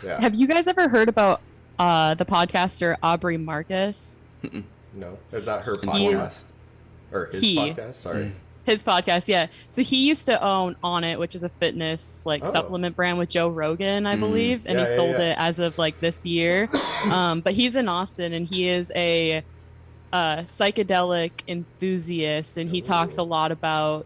Speaker 2: Yeah.
Speaker 3: Have you guys ever heard about the podcaster Aubrey Marcus?
Speaker 2: No, is that her
Speaker 3: He
Speaker 2: podcast
Speaker 3: is-
Speaker 2: or his
Speaker 3: he-
Speaker 2: podcast? Sorry.
Speaker 3: His podcast, yeah. So he used to own On It, which is a fitness supplement brand with Joe Rogan, I believe, and he sold it as of like this year. But he's in Austin, and he is a psychedelic enthusiast, and he talks a lot about.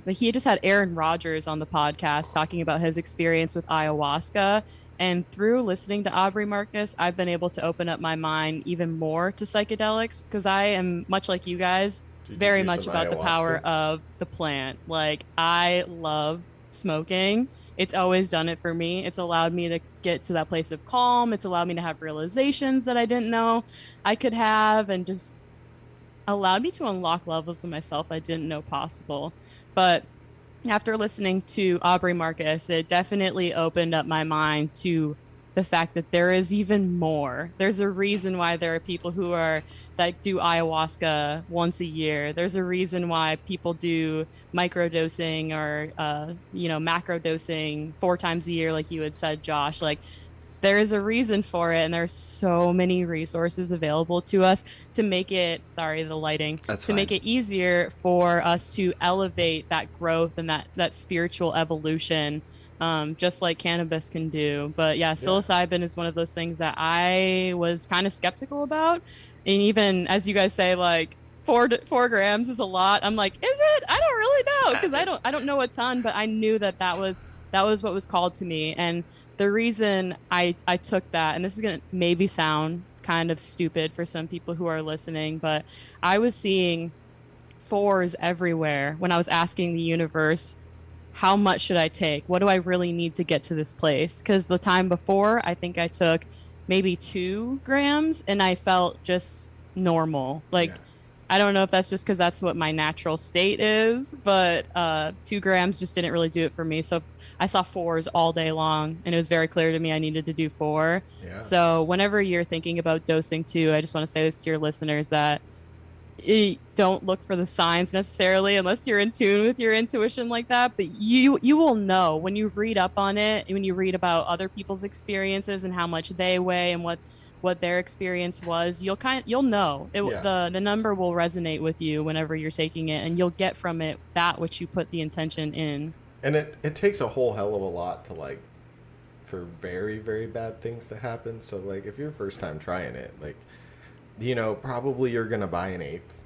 Speaker 3: He just had Aaron Rodgers on the podcast talking about his experience with ayahuasca. And through listening to Aubrey Marcus, I've been able to open up my mind even more to psychedelics, because I am much like you guys.
Speaker 2: Did you
Speaker 3: Very
Speaker 2: do
Speaker 3: much
Speaker 2: some
Speaker 3: about the power
Speaker 2: ayahuasca?
Speaker 3: of the plant. Like, I love smoking. It's always done it for me. It's allowed me to get to that place of calm. It's allowed me to have realizations that I didn't know I could have, and just allowed me to unlock levels of myself I didn't know possible. But after listening to Aubrey Marcus, it definitely opened up my mind to the fact that there is even more. There's a reason why there are people that do ayahuasca once a year. There's a reason why people do microdosing or macro dosing 4 times a year, like you had said, Josh. Like, there is a reason for it, and there's so many resources available to us to make it make it easier for us to elevate that growth and that spiritual evolution, just like cannabis can do. But yeah, psilocybin is one of those things that I was kind of skeptical about. And even as you guys say, like 4 grams is a lot. I'm like, is it? I don't really know, because I don't know a ton, but I knew that was what was called to me. And the reason I took that, and this is gonna maybe sound kind of stupid for some people who are listening, but I was seeing 4s everywhere when I was asking the universe, how much should I take? What do I really need to get to this place? Because the time before, I think I took maybe 2 grams, and I felt just normal. Like, I don't know if that's just because that's what my natural state is, but 2 grams just didn't really do it for me. So I saw 4s all day long, and it was very clear to me I needed to do 4. So whenever you're thinking about dosing too, I just want to say this to your listeners, that don't look for the signs necessarily unless you're in tune with your intuition like that, but you will know when you read up on it, when you read about other people's experiences and how much they weigh and what their experience was. You'll know it,
Speaker 2: Yeah.
Speaker 3: the number will resonate with you whenever you're taking it, and you'll get from it that which you put the intention in.
Speaker 2: And it takes a whole hell of a lot to like for very, very bad things to happen. So like if you're first time trying it, like, you know, probably you're gonna buy an eighth,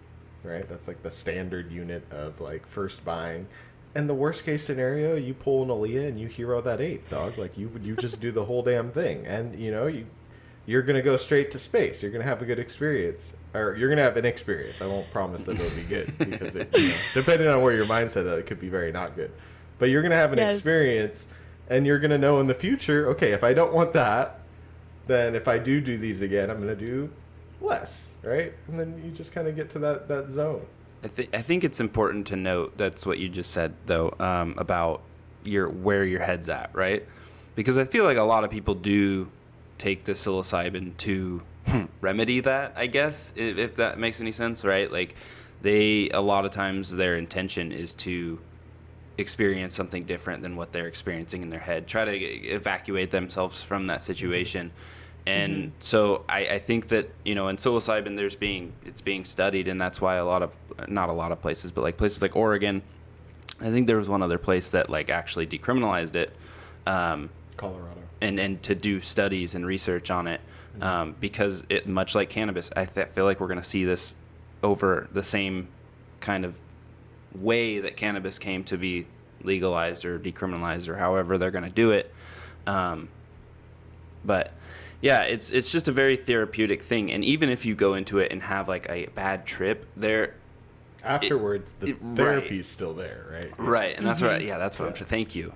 Speaker 2: right? That's like the standard unit of like first buying. And the worst case scenario, you pull an Aaliyah and you hero that eighth, dog. Like you just do the whole damn thing, and you know you're gonna go straight to space. You're gonna have a good experience, or you're gonna have an experience. I won't promise that it'll be good because it, you know, depending on where your mindset is, it could be very not good. But you're gonna have an experience, and you're gonna know in the future, okay, if I don't want that, then if I do these again, I'm gonna do less, right? And then you just kind of get to that zone.
Speaker 1: I think it's important to note that's what you just said though, about where your head's at, right? Because I feel like a lot of people do take the psilocybin to remedy that, I guess, if that makes any sense, right? Like a lot of times their intention is to experience something different than what they're experiencing in their head, try to evacuate themselves from that situation. And so I think that, you know, in psilocybin it's being studied, and that's why not a lot of places, but like places like Oregon, I think there was one other place that like actually decriminalized it,
Speaker 2: Colorado,
Speaker 1: and to do studies and research on it, because it, much like cannabis, I feel like we're going to see this over the same kind of way that cannabis came to be legalized or decriminalized or however they're going to do it. But yeah, it's just a very therapeutic thing. And even if you go into it and have like a bad trip,
Speaker 2: afterwards the therapy's still there, right?
Speaker 1: Right, and that's right. Yeah, that's what I'm saying. Thank you.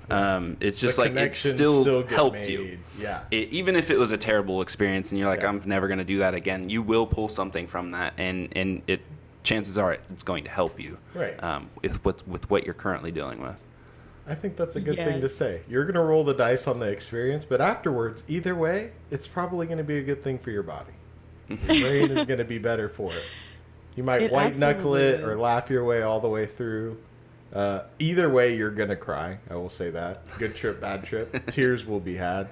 Speaker 1: It's just
Speaker 2: The
Speaker 1: like it
Speaker 2: connections
Speaker 1: still
Speaker 2: get
Speaker 1: helped
Speaker 2: made.
Speaker 1: you.
Speaker 2: Yeah.
Speaker 1: Even if it was a terrible experience and you're like,
Speaker 2: Yeah.
Speaker 1: I'm never going to do that again, you will pull something from that, and it chances are it's going to help you.
Speaker 2: Right.
Speaker 1: With what you're currently dealing with.
Speaker 2: I think that's a good thing to say. You're going to roll the dice on the experience, but afterwards, either way, it's probably going to be a good thing for your body. Your brain is going to be better for it. You might white knuckle it or laugh your way all the way through. Either way, you're going to cry. I will say that. Good trip, bad trip. Tears will be had.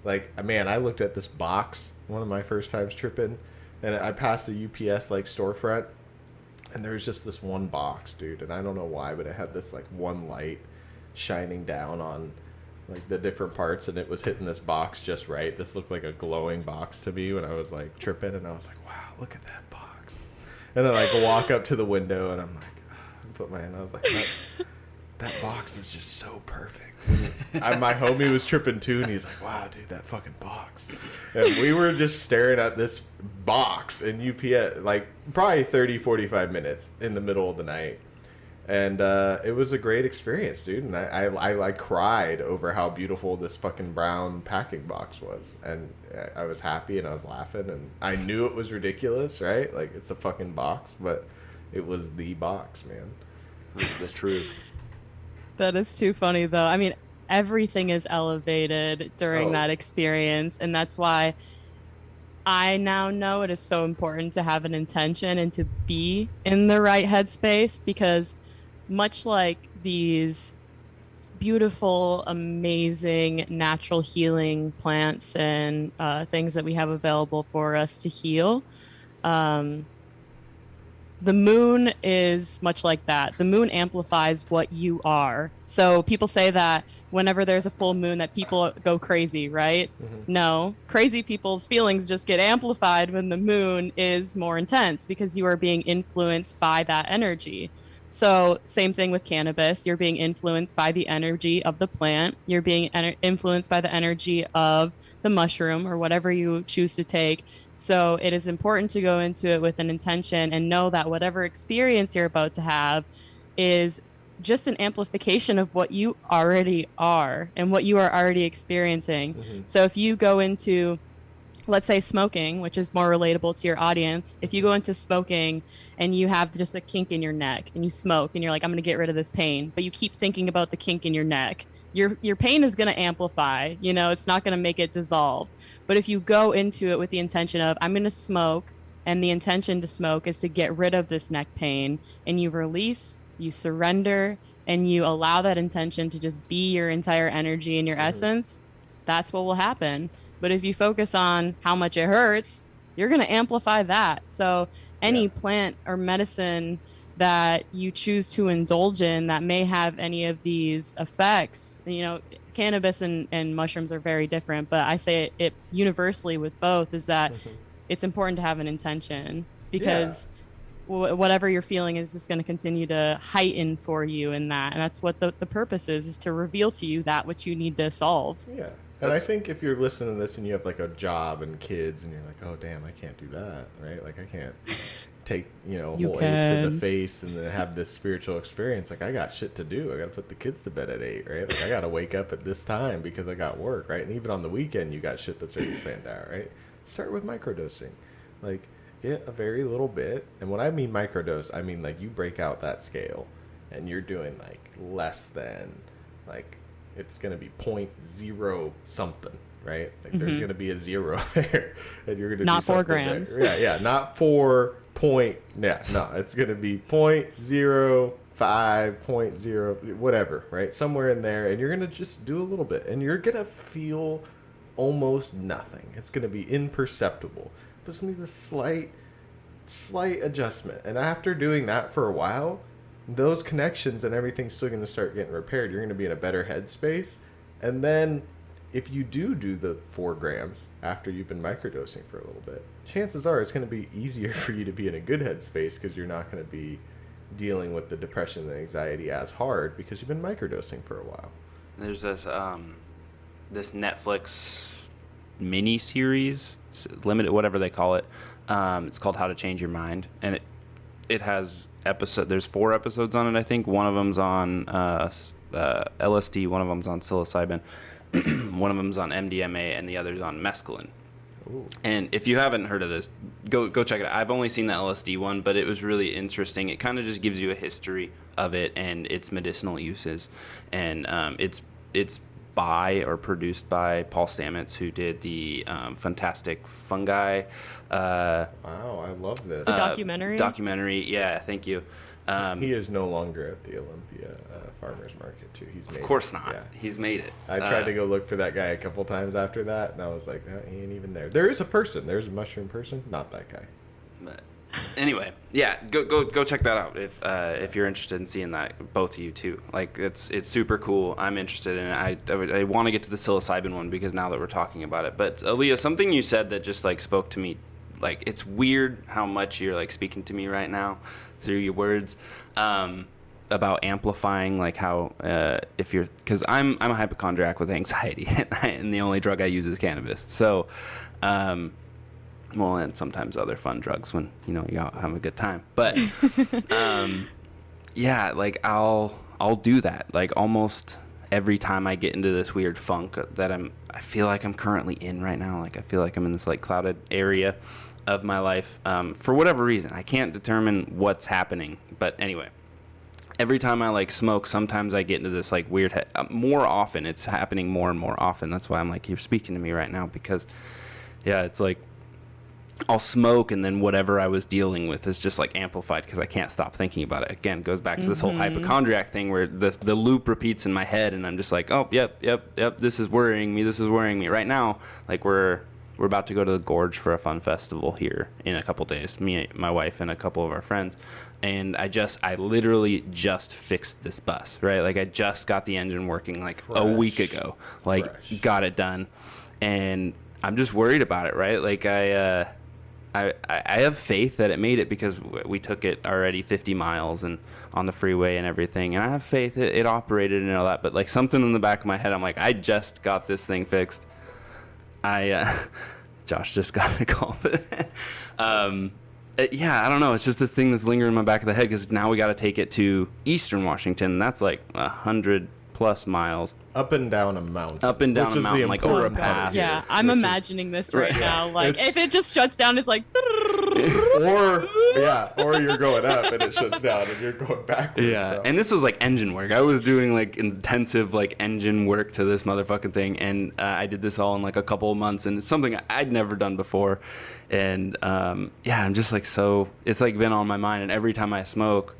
Speaker 2: Like, man, I looked at this box one of my first times tripping, and I passed the UPS like storefront, and there was just this one box, dude. And I don't know why, but it had this like one light shining down on like the different parts, and it was hitting this box just right. This looked like a glowing box to me when I was like tripping, and I was like, wow, look at that box. And then I walk up to the window, and I'm like, I put my hand, I was like, that box is just so perfect. My homie was tripping too, and he's like, wow, dude, that fucking box. And we were just staring at this box in UPS like probably 30-45 minutes in the middle of the night. And it was a great experience, dude. And I cried over how beautiful this fucking brown packing box was. And I was happy and I was laughing. And I knew it was ridiculous, right? Like, it's a fucking box. But it was the box, man. It's the truth.
Speaker 3: That is too funny, though. I mean, everything is elevated during that experience. And that's why I now know it is so important to have an intention and to be in the right headspace, because much like these beautiful, amazing natural healing plants and things that we have available for us to heal, the moon is much like that. The moon amplifies what you are. So people say that whenever there's a full moon that people go crazy, right? Mm-hmm. No, crazy people's feelings just get amplified when the moon is more intense, because you are being influenced by that energy. So same thing with cannabis. You're being influenced by the energy of the plant. You're being influenced by the energy of the mushroom or whatever you choose to take. So it is important to go into it with an intention and know that whatever experience you're about to have is just an amplification of what you already are and what you are already experiencing. Mm-hmm. So if you go into, let's say, smoking, which is more relatable to your audience, if you go into smoking and you have just a kink in your neck and you smoke and you're like, I'm going to get rid of this pain, but you keep thinking about the kink in your neck, your pain is going to amplify, it's not going to make it dissolve. But if you go into it with the intention of, I'm going to smoke And the intention to smoke is to get rid of this neck pain, and you release, you surrender, and you allow that intention to just be your entire energy and your essence. That's what will happen. But if you focus on how much it hurts, you're going to amplify that. So any plant or medicine that you choose to indulge in that may have any of these effects, you know, cannabis and mushrooms are very different, but I say it universally with both is that it's important to have an intention, because whatever you're feeling is just going to continue to heighten for you in that. And that's what the purpose is to reveal to you that which you need to solve.
Speaker 2: Yeah. And I think if you're listening to this and you have like a job and kids and you're like, oh, damn, I can't do that, right? Like I can't take, you know, a whole eighth to the face and then have this spiritual experience. Like I got shit to do. I got to put the kids to bed at 8, right? Like I got to wake up at this time because I got work, right? And even on the weekend, you got shit that's already planned out, right? Start with microdosing. Like get a very little bit. And when I mean microdose, I mean like you break out that scale and you're doing like less than like, it's going to be 0.0 something, right? Like there's going to be a 0 there and you're going to
Speaker 3: not
Speaker 2: do
Speaker 3: 4
Speaker 2: something
Speaker 3: grams.
Speaker 2: there. Yeah, not 4 point. Yeah, no, it's going to be 0.05, 0.0, whatever, right? Somewhere in there. And you're going to just do a little bit and you're going to feel almost nothing. It's going to be imperceptible. But it's going to be the slight adjustment. And after doing that for a while, those connections and everything's still going to start getting repaired. You're going to be in a better headspace. And then if you do the 4 grams after you've been microdosing for a little bit, chances are it's going to be easier for you to be in a good headspace because you're not going to be dealing with the depression and anxiety as hard because you've been microdosing for a while.
Speaker 1: There's this Netflix mini series, limited, whatever they call it. It's called How to Change Your Mind, and it has there's 4 episodes on it, I think. One of them's on LSD, one of them's on psilocybin, one of them's on MDMA, and the other's on mescaline. Ooh. And if you haven't heard of this, go check it out. I've only seen the LSD one, but it was really interesting. It kind of just gives you a history of it and its medicinal uses, and it's by or produced by Paul Stamets, who did the Fantastic Fungi.
Speaker 2: Wow, I love this.
Speaker 3: The documentary?
Speaker 1: Yeah, thank you.
Speaker 2: He is no longer at the Olympia Farmers Market, too.
Speaker 1: Of course not. Yeah. He's made it.
Speaker 2: I tried to go look for that guy a couple times after that, and I was like, no, he ain't even there. There is a person. There's a mushroom person. Not that guy.
Speaker 1: But anyway, yeah, go check that out if you're interested in seeing that. Both of you too. Like it's super cool. I'm interested in it. I want to get to the psilocybin one because now that we're talking about it. But Aaliyah, something you said that just like spoke to me. Like it's weird how much you're like speaking to me right now through your words about amplifying like how if you're, because I'm a hypochondriac with anxiety and the only drug I use is cannabis. So well, and sometimes other fun drugs when, you know, you have a good time. But, yeah, like I'll do that. Like almost every time I get into this weird funk that I feel like I'm currently in right now. Like I feel like I'm in this like clouded area of my life for whatever reason. I can't determine what's happening. But anyway, every time I like smoke, sometimes I get into this like weird, more often. It's happening more and more often. That's why I'm like, you're speaking to me right now because, yeah, it's like, I'll smoke and then whatever I was dealing with is just like amplified because I can't stop thinking about it. Again, goes back to this whole hypochondriac thing where the loop repeats in my head and I'm just like, oh, yep, this is worrying me. Right now, like we're about to go to the Gorge for a fun festival here in a couple days, me, my wife, and a couple of our friends. And I literally just fixed this bus, right? Like I just got the engine working like a week ago, like got it done. And I'm just worried about it, right? Like I have faith that it made it because we took it already 50 miles and on the freeway and everything. And I have faith it operated and all that. But like something in the back of my head, I'm like, I just got this thing fixed. Josh just got a call. Yeah, I don't know. It's just this thing that's lingering in my back of the head because now we got to take it to Eastern Washington. And that's like 100+ miles.
Speaker 2: Up and down a mountain.
Speaker 1: Like over a pass.
Speaker 3: Yeah, I'm imagining this right now. Like if it just shuts down, it's like
Speaker 2: or you're going up and it shuts down and you're going backwards.
Speaker 1: Yeah,
Speaker 2: so.
Speaker 1: and this was like engine work. I was doing like intensive like engine work to this motherfucking thing, and I did this all in like a couple of months, and it's something I'd never done before. And yeah, I'm just like, so it's like been on my mind, and every time I smoke,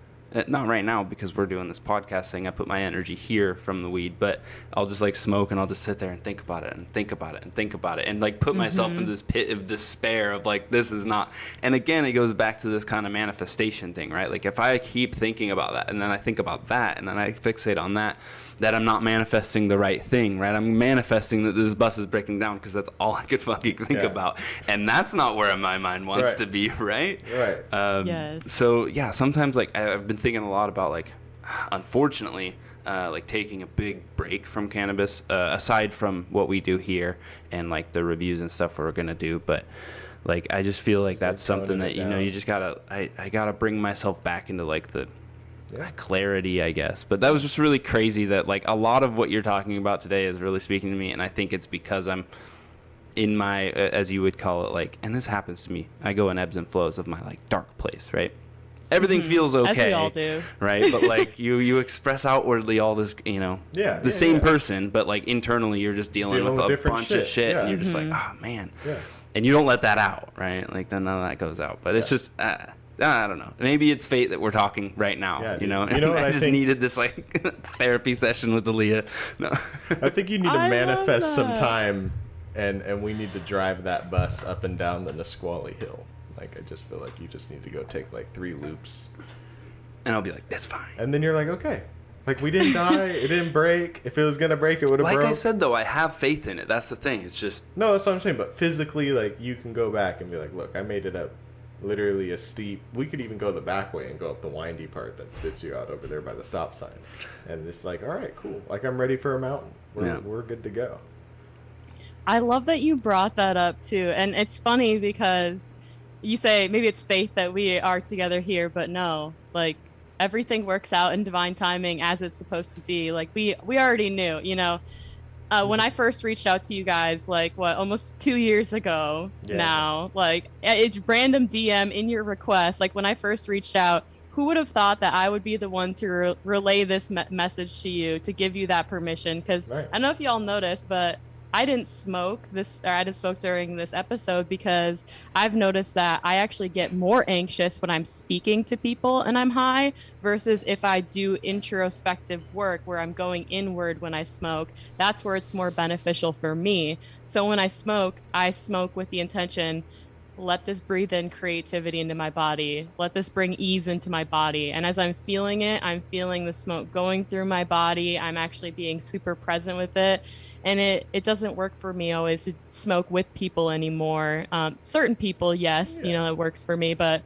Speaker 1: not right now because we're doing this podcast thing, I put my energy here from the weed, but I'll just like smoke and I'll just sit there and think about it and think about it and think about it and like put myself into this pit of despair of like, this is not. And again, it goes back to this kind of manifestation thing, right? Like if I keep thinking about that and then I think about that and then I fixate on that I'm not manifesting the right thing, right? I'm manifesting that this bus is breaking down because that's all I could fucking think about. And that's not where my mind wants to be, right?
Speaker 2: Right.
Speaker 3: Yes.
Speaker 1: So yeah, sometimes like I've been thinking a lot about like, unfortunately, like taking a big break from cannabis, aside from what we do here and like the reviews and stuff we're gonna do. But like I just feel like that's something that, you know, you just gotta, I gotta bring myself back into like the clarity, I guess. But that was just really crazy that like a lot of what you're talking about today is really speaking to me, and I think it's because I'm in my, as you would call it, like, and this happens to me, I go in ebbs and flows of my like dark place, right? Everything feels okay,
Speaker 3: as we all do,
Speaker 1: right? But like you express outwardly all this, you know, the same person, but like internally you're just dealing with a bunch of shit, and you're just like, oh man, and you don't let that out, right? Like then none of that goes out. But it's just, I don't know. Maybe it's fate that we're talking right now, you know. I just needed this like therapy session with Aaliyah. No,
Speaker 2: I think you need to manifest some time, and we need to drive that bus up and down the Nisqually Hill. Like, I just feel like you just need to go take, like, 3 loops.
Speaker 1: And I'll be like, that's fine.
Speaker 2: And then you're like, okay. Like, we didn't die. It didn't break. If it was going to break, it would have broke.
Speaker 1: Like I said, though, I have faith in it. That's the thing. It's just...
Speaker 2: No, that's what I'm saying. But physically, like, you can go back and be like, look, I made it up literally a steep... We could even go the back way and go up the windy part that spits you out over there by the stop sign. And it's like, all right, cool. Like, I'm ready for a mountain. We're good to go.
Speaker 3: I love that you brought that up, too. And it's funny because... You say maybe it's fate that we are together here, but no, like everything works out in divine timing as it's supposed to be. Like we already knew, you know, when I first reached out to you guys, like almost 2 years ago now, like it's random DM in your request. Like when I first reached out, who would have thought that I would be the one to relay this message to you, to give you that permission? Because I don't know if y'all noticed, but I didn't smoke during this episode because I've noticed that I actually get more anxious when I'm speaking to people and I'm high versus if I do introspective work where I'm going inward when I smoke. That's where it's more beneficial for me. So when I smoke with the intention, let this breathe in creativity into my body. Let this bring ease into my body. And as I'm feeling it, I'm feeling the smoke going through my body. I'm actually being super present with it. And it doesn't work for me always to smoke with people anymore. Certain people, yes, you know, it works for me. But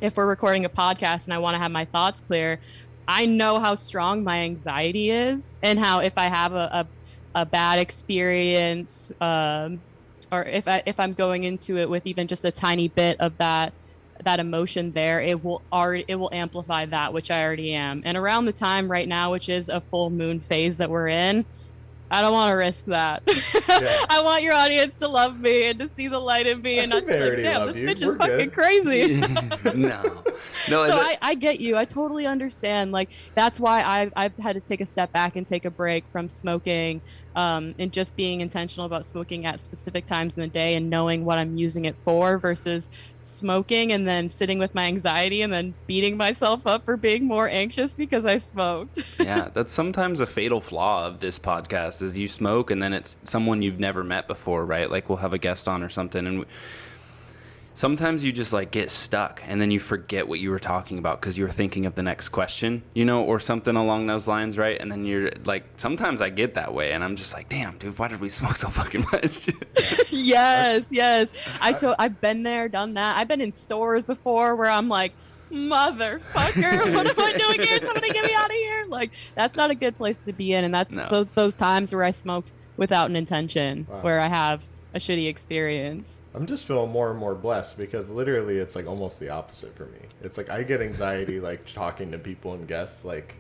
Speaker 3: if we're recording a podcast and I want to have my thoughts clear, I know how strong my anxiety is and how if I have a bad experience, or if I'm going into it with even just a tiny bit of that emotion there, it will amplify that, which I already am. And around the time right now, which is a full moon phase that we're in, I don't want to risk that. I want your audience to love me and to see the light in me and not to be like, damn, this bitch is fucking crazy.
Speaker 1: No.
Speaker 3: So I get you. I totally understand. Like, that's why I've had to take a step back and take a break from smoking, and just being intentional about smoking at specific times in the day and knowing what I'm using it for versus smoking and then sitting with my anxiety and then beating myself up for being more anxious because I smoked.
Speaker 1: Yeah, that's sometimes a fatal flaw of this podcast is you smoke and then it's someone you've never met before, right? Like we'll have a guest on or something and sometimes you just like get stuck and then you forget what you were talking about because you were thinking of the next question, you know, or something along those lines, right? And then you're like, sometimes I get that way and I'm just like, damn, dude, why did we smoke so fucking much?
Speaker 3: Yes. I've been there, done that. I've been in stores before where I'm like, motherfucker, what am I doing here? Somebody get me out of here. Like, that's not a good place to be in. And that's those times where I smoked without an intention, where I have a shitty experience.
Speaker 2: I'm just feeling more and more blessed because literally it's like almost the opposite for me. It's like I get anxiety like talking to people and guests, like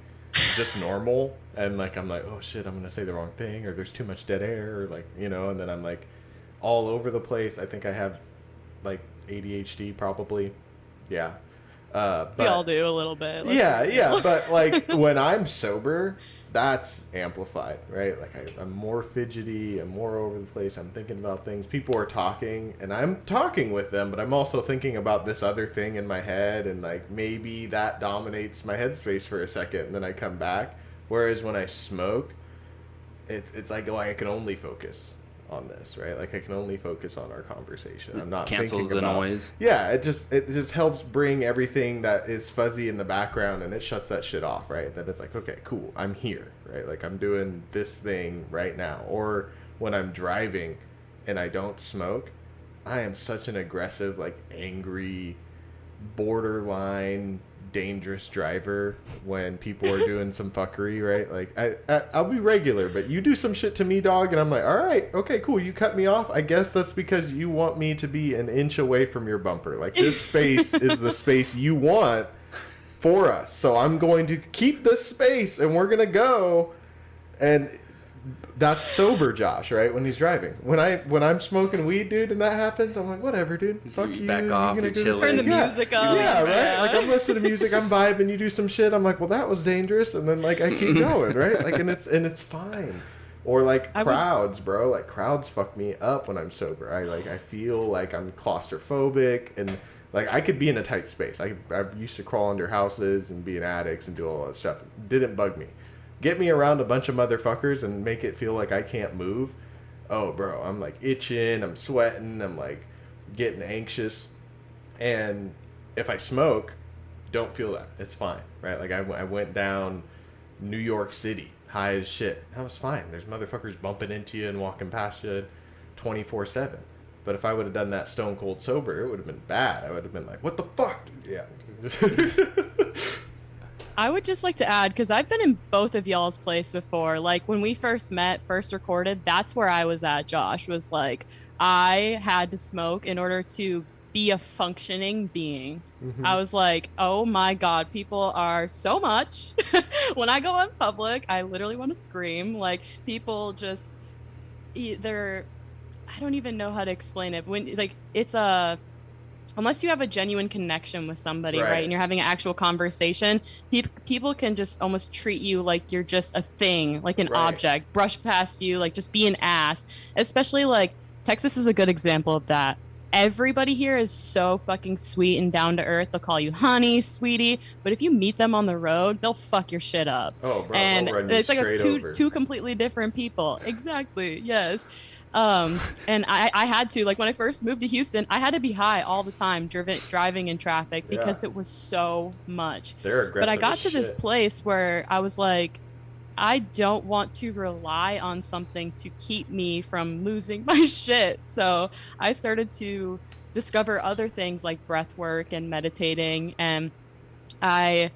Speaker 2: just normal, and like I'm like, oh shit, I'm gonna say the wrong thing or there's too much dead air or like, you know, and then I'm like all over the place. I think I have like ADHD probably. Yeah.
Speaker 3: We all do a little bit.
Speaker 2: Yeah. But like when I'm sober, that's amplified, right? Like I'm more fidgety, I'm more over the place, I'm thinking about things. People are talking and I'm talking with them, but I'm also thinking about this other thing in my head, and like maybe that dominates my headspace for a second and then I come back. Whereas when I smoke, it's like I can only focus on this, right? Like I can only focus on our conversation. I'm not
Speaker 1: cancels
Speaker 2: thinking
Speaker 1: the
Speaker 2: about,
Speaker 1: noise.
Speaker 2: Yeah, it just helps bring everything that is fuzzy in the background, and it shuts that shit off, right? Then it's like, okay, cool, I'm here, right? Like I'm doing this thing right now. Or when I'm driving and I don't smoke, I am such an aggressive, like angry, borderline dangerous driver when people are doing some fuckery, right? Like I'll be regular, but you do some shit to me, dog, and I'm like, all right, okay, cool, you cut me off. I guess that's because you want me to be an inch away from your bumper. Like this space is the space you want for us, so I'm going to keep this space and we're gonna go. And that's sober Josh, right? When he's driving. When I'm smoking weed, dude, and that happens, I'm like, whatever, dude. Fuck you.
Speaker 1: Back off. You're chilling.
Speaker 3: Turn the music up.
Speaker 2: Yeah, right? Like I'm listening to music, I'm vibing, you do some shit, I'm like, well, that was dangerous, and then like I keep going, right? Like and it's fine. Or like crowds, bro. Like crowds fuck me up when I'm sober. I feel like I'm claustrophobic, and like I could be in a tight space. I used to crawl under houses and be in attics and do all that stuff. It didn't bug me. Get me around a bunch of motherfuckers and make it feel like I can't move. Oh, bro, I'm like itching, I'm sweating, I'm like getting anxious. And if I smoke, don't feel that. It's fine, right? Like I went down New York City, high as shit. That was fine. There's motherfuckers bumping into you and walking past you 24/7. But if I would have done that stone cold sober, it would have been bad. I would have been like, what the fuck? Yeah.
Speaker 3: I would just like to add, because I've been in both of y'all's place before. Like when we first met, first recorded, that's where I was at. Josh was like, I had to smoke in order to be a functioning being. Mm-hmm. I was like, oh my God, people are so much. When I go in public, I literally want to scream. Like people just either, I don't even know how to explain it. When like unless you have a genuine connection with somebody, right? And you're having an actual conversation, people can just almost treat you like you're just a thing, like an object, brush past you, like just be an ass. Especially like Texas is a good example of that. Everybody here is so fucking sweet and down to earth. They'll call you honey, sweetie, but if you meet them on the road, they'll fuck your shit up. Oh, bro, and it's like two completely different people. Exactly. Yes. And I had to, like when I first moved to Houston, I had to be high all the time, driving in traffic because it was so much.
Speaker 2: They're aggressive.
Speaker 3: But I got to this place where I was like, I don't want to rely on something to keep me from losing my shit. So I started to discover other things like breath work and meditating. And I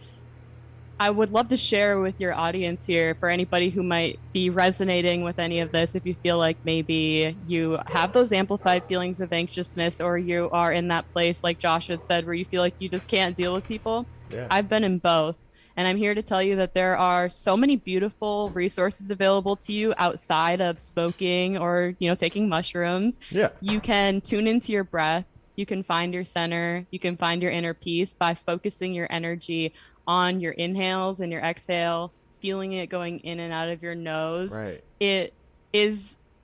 Speaker 3: would love to share with your audience here, for anybody who might be resonating with any of this, if you feel like maybe you have those amplified feelings of anxiousness, or you are in that place, like Josh had said, where you feel like you just can't deal with people. Yeah. I've been in both. And I'm here to tell you that there are so many beautiful resources available to you outside of smoking or, taking mushrooms. Yeah. You can tune into your breath. You can find your center. You can find your inner peace by focusing your energy on your inhales and your exhale, feeling it going in and out of your nose. Right.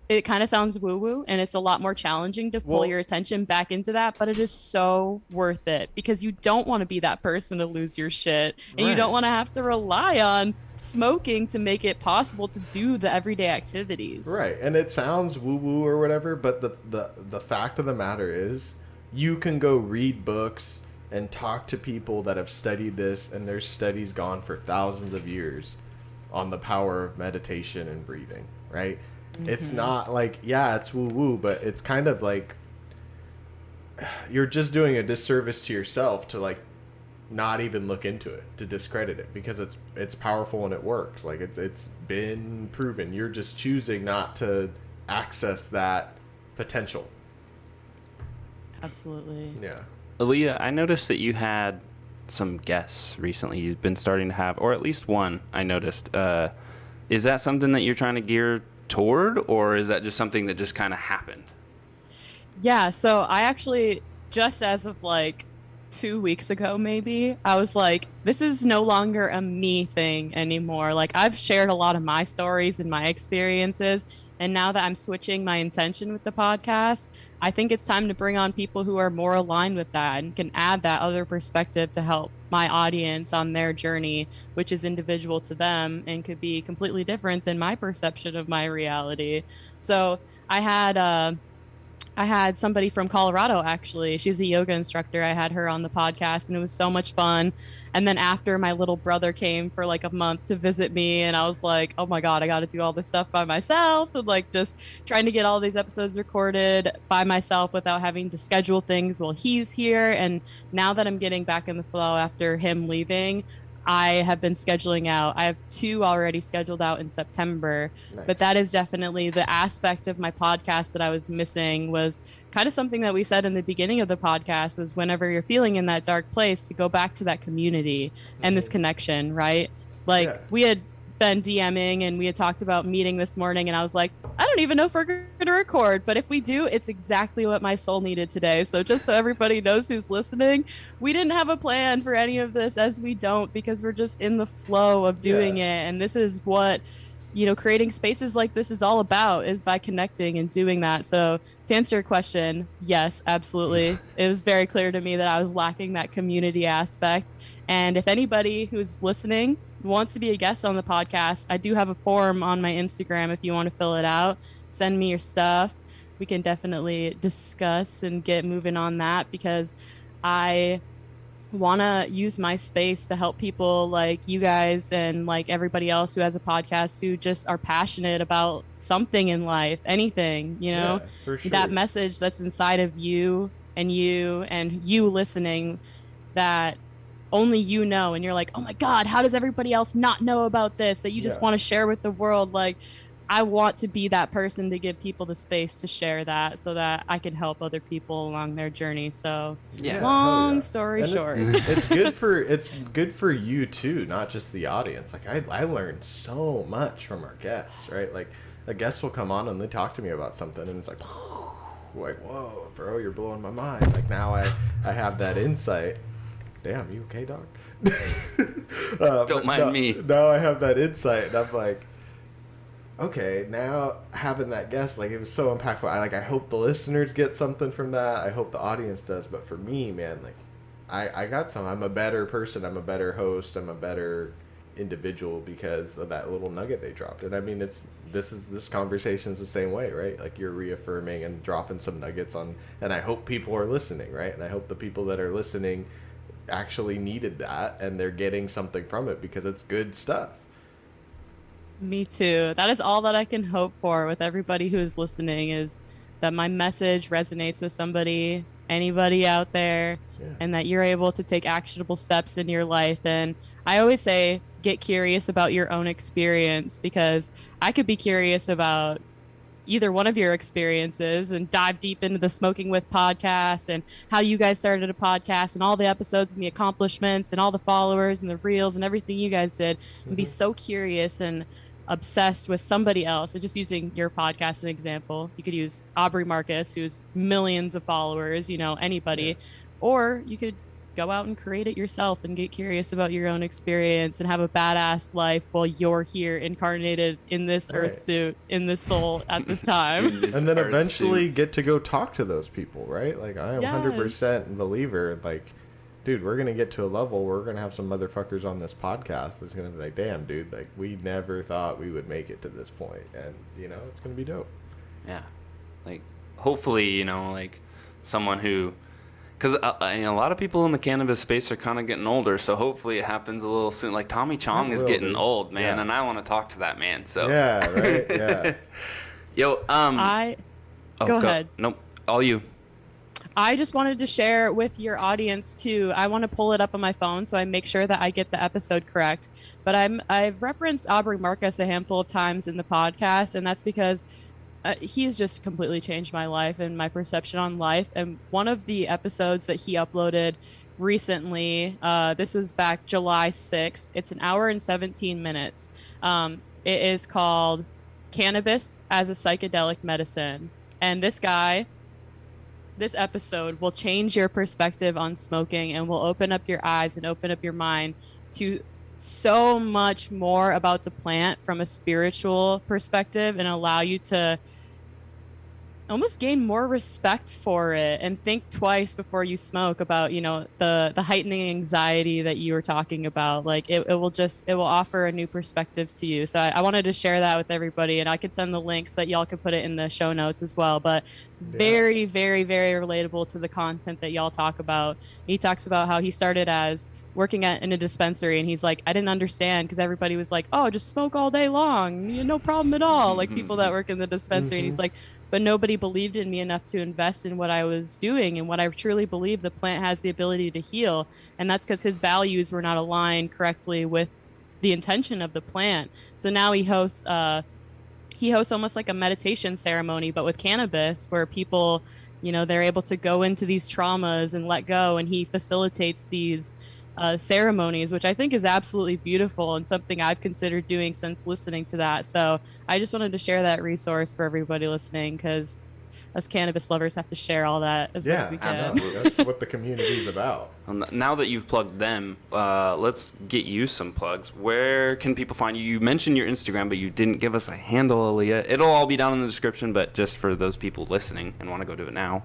Speaker 3: It kind of sounds woo-woo, and it's a lot more challenging to pull your attention back into that, but it is so worth it, because you don't want to be that person to lose your shit, and you don't want to have to rely on smoking to make it possible to do the everyday activities.
Speaker 2: Right. And it sounds woo-woo or whatever, but the fact of the matter is, you can go read books and talk to people that have studied this, and there's studies gone for thousands of years on the power of meditation and breathing, right? Mm-hmm. It's not like, it's woo-woo, but it's kind of like you're just doing a disservice to yourself to like not even look into it, to discredit it, because it's powerful and it works. Like it's been proven. You're just choosing not to access that potential.
Speaker 3: Absolutely.
Speaker 2: Yeah.
Speaker 1: Aaliyah, I noticed that you had some guests recently. You've been starting to have, or at least one, I noticed. Is that something that you're trying to gear toward, or is that just something that just kind of happened?
Speaker 3: Yeah, so I actually just as of like 2 weeks ago, maybe, I was like, this is no longer a me thing anymore. Like, I've shared a lot of my stories and my experiences. And now that I'm switching my intention with the podcast, I think it's time to bring on people who are more aligned with that and can add that other perspective to help my audience on their journey, which is individual to them and could be completely different than my perception of my reality. So I had somebody from Colorado, actually. She's a yoga instructor. I had her on the podcast, and it was so much fun. And then after, my little brother came for like a month to visit me, and I was like, oh my God, I got to do all this stuff by myself, and like just trying to get all these episodes recorded by myself without having to schedule things while he's here. And now that I'm getting back in the flow after him leaving, I have been scheduling out. I have 2 already scheduled out in September,
Speaker 2: Nice.
Speaker 3: but that is definitely the aspect of my podcast that I was missing. Was kind of something that we said in the beginning of the podcast, was whenever you're feeling in that dark place, to go back to that community and this connection, right? Like,
Speaker 2: Yeah.
Speaker 3: we had been DMing and we had talked about meeting this morning, and I was like, I don't even know if we're going to record, but if we do, it's exactly what my soul needed today. So just so everybody knows who's listening, we didn't have a plan for any of this, as we don't, because we're just in the flow of doing it. And this is what, you know, creating spaces like this is all about, is by connecting and doing that. So to answer your question, yes, absolutely. It was very clear to me that I was lacking that community aspect. And if anybody who's listening wants to be a guest on the podcast, I do have a form on my Instagram if you want to fill it out. Send me your stuff. We can definitely discuss and get moving on that, because I want to use my space to help people like you guys and like everybody else who has a podcast, who just are passionate about something in life, anything, you know,
Speaker 2: Yeah, for sure.
Speaker 3: that message that's inside of you and you listening, that only you know, and you're like, oh my God, how does everybody else not know about this, that you just want to share with the world? Like, I want to be that person to give people the space to share that, so that I can help other people along their journey. So
Speaker 1: Yeah.
Speaker 3: long story
Speaker 2: And
Speaker 3: short.
Speaker 2: it's good for you too, not just the audience. Like, I learned so much from our guests, right? Like, a guest will come on and they talk to me about something, and it's like whoa, bro, you're blowing my mind. Like, now I have that insight. Damn, you okay, dog?
Speaker 1: Don't mind me.
Speaker 2: Now I have that insight, and I'm like, okay, now having that guest, like, it was so impactful. I hope the listeners get something from that. I hope the audience does. But for me, man, like, I got some. I'm a better person. I'm a better host. I'm a better individual because of that little nugget they dropped. And I mean, this conversation is the same way, right? Like, you're reaffirming and dropping some nuggets on, and I hope people are listening, right? And I hope the people that are listening actually needed that, and they're getting something from it, because it's good stuff.
Speaker 3: Me too. That is all that I can hope for with everybody who is listening, is that my message resonates with somebody, anybody out there, and that you're able to take actionable steps in your life. And I always say, get curious about your own experience, because I could be curious about either one of your experiences and dive deep into the Smoking With podcast and how you guys started a podcast and all the episodes and the accomplishments and all the followers and the reels and everything you guys did, and be so curious and obsessed with somebody else. And just using your podcast as an example, you could use Aubrey Marcus, who's millions of followers, you know, anybody, or you could go out and create it yourself and get curious about your own experience and have a badass life while you're here incarnated in this earth suit, in this soul at this time.
Speaker 2: And then eventually get to go talk to those people, right? Like, I am
Speaker 3: Yes.
Speaker 2: 100% a believer. Like, dude, we're going to get to a level where we're going to have some motherfuckers on this podcast that's going to be like, damn, dude, like, we never thought we would make it to this point. And, you know, it's going to be dope.
Speaker 1: Yeah. Like, hopefully, you know, like, someone who... Because a lot of people in the cannabis space are kind of getting older, so hopefully it happens a little soon. Like, Tommy Chong is getting old, man, and I want to talk to that man. So
Speaker 2: Yeah, right? Yeah.
Speaker 1: Yo,
Speaker 3: Go ahead.
Speaker 1: Nope, all you.
Speaker 3: I just wanted to share with your audience too. I want to pull it up on my phone so I make sure that I get the episode correct. But I've referenced Aubrey Marcus a handful of times in the podcast, and that's because he's just completely changed my life and my perception on life. And one of the episodes that he uploaded recently, this was back July 6th. It's an hour and 17 minutes. It is called Cannabis as a Psychedelic Medicine. And this guy this episode will change your perspective on smoking and will open up your eyes and open up your mind to so much more about the plant from a spiritual perspective, and allow you to almost gain more respect for it and think twice before you smoke about, you know, the heightening anxiety that you were talking about. Like it will offer a new perspective to you. So I wanted to share that with everybody, and I could send the links that y'all could put it in the show notes as well. But very, very, very relatable to the content that y'all talk about. He talks about how he started as working in a dispensary, and he's like, I didn't understand because everybody was like, oh, just smoke all day long, no problem at all, like people that work in the dispensary. And he's like, but nobody believed in me enough to invest in what I was doing and what I truly believe the plant has the ability to heal. And that's because his values were not aligned correctly with the intention of the plant. So now he hosts almost like a meditation ceremony, but with cannabis, where people, you know, they're able to go into these traumas and let go, and he facilitates these ceremonies, which I think is absolutely beautiful and something I've considered doing since listening to that. So I just wanted to share that resource for everybody listening, because us cannabis lovers have to share all that as much as we can.
Speaker 2: Absolutely. That's what the community is about.
Speaker 1: Now that you've plugged them, let's get you some plugs. Where can people find you? You mentioned your Instagram, but you didn't give us a handle, Aaliyah. It'll all be down in the description, but just for those people listening and want to go do it now.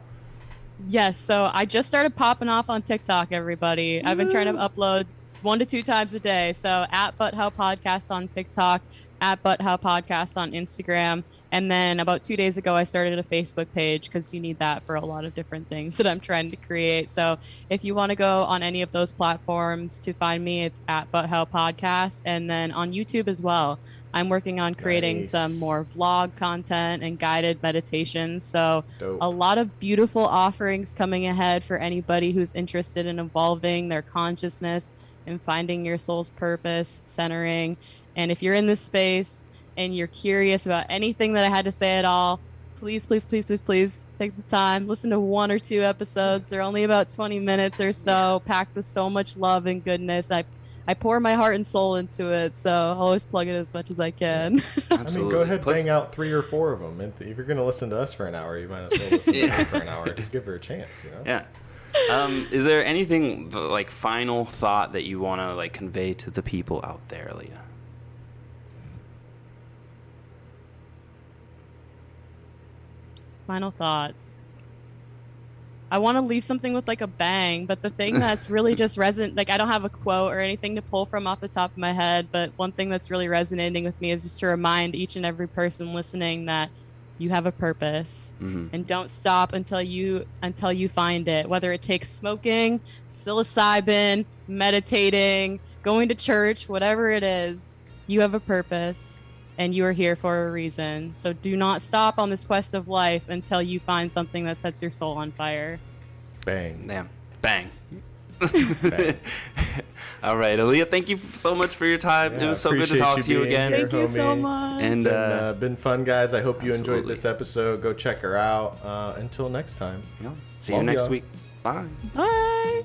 Speaker 3: Yes, so I just started popping off on TikTok, everybody. I've been trying to upload 1 to 2 times a day. So at But How Podcast on TikTok, at But How Podcast on Instagram. And then about 2 days ago, I started a Facebook page, because you need that for a lot of different things that I'm trying to create. So if you want to go on any of those platforms to find me, it's at But How Podcast. And then on YouTube as well. I'm working on creating some more vlog content and guided meditations. So a lot of beautiful offerings coming ahead for anybody who's interested in evolving their consciousness and finding your soul's purpose, centering. And if you're in this space and you're curious about anything that I had to say at all, please, please, please, please, please take the time, listen to 1 or 2 episodes. They're only about 20 minutes or so, packed with so much love and goodness. I pour my heart and soul into it, so I'll always plug it as much as I can.
Speaker 2: I mean, go ahead, bang out 3 or 4 of them. If you're going to listen to us for an hour, you might as well listen to her for an hour. Just give her a chance, you know?
Speaker 1: Yeah. Is there anything, like, final thought that you want to, like, convey to the people out there, Aaliyah?
Speaker 3: Final thoughts. I want to leave something with like a bang, but the thing that's really just resonant, like I don't have a quote or anything to pull from off the top of my head, but one thing that's really resonating with me is just to remind each and every person listening that you have a purpose, and don't stop until you find it, whether it takes smoking, psilocybin, meditating, going to church, whatever it is. You have a purpose, and you are here for a reason. So do not stop on this quest of life until you find something that sets your soul on fire.
Speaker 2: Bang.
Speaker 1: Damn. Bang. Bang. All right, Aaliyah, thank you so much for your time.
Speaker 2: Yeah,
Speaker 1: it was so good to talk to you again.
Speaker 3: Thank you so much.
Speaker 1: And
Speaker 2: been fun, guys. I hope you enjoyed this episode. Go check her out. Until next time.
Speaker 1: See you next week. Bye.
Speaker 3: Bye.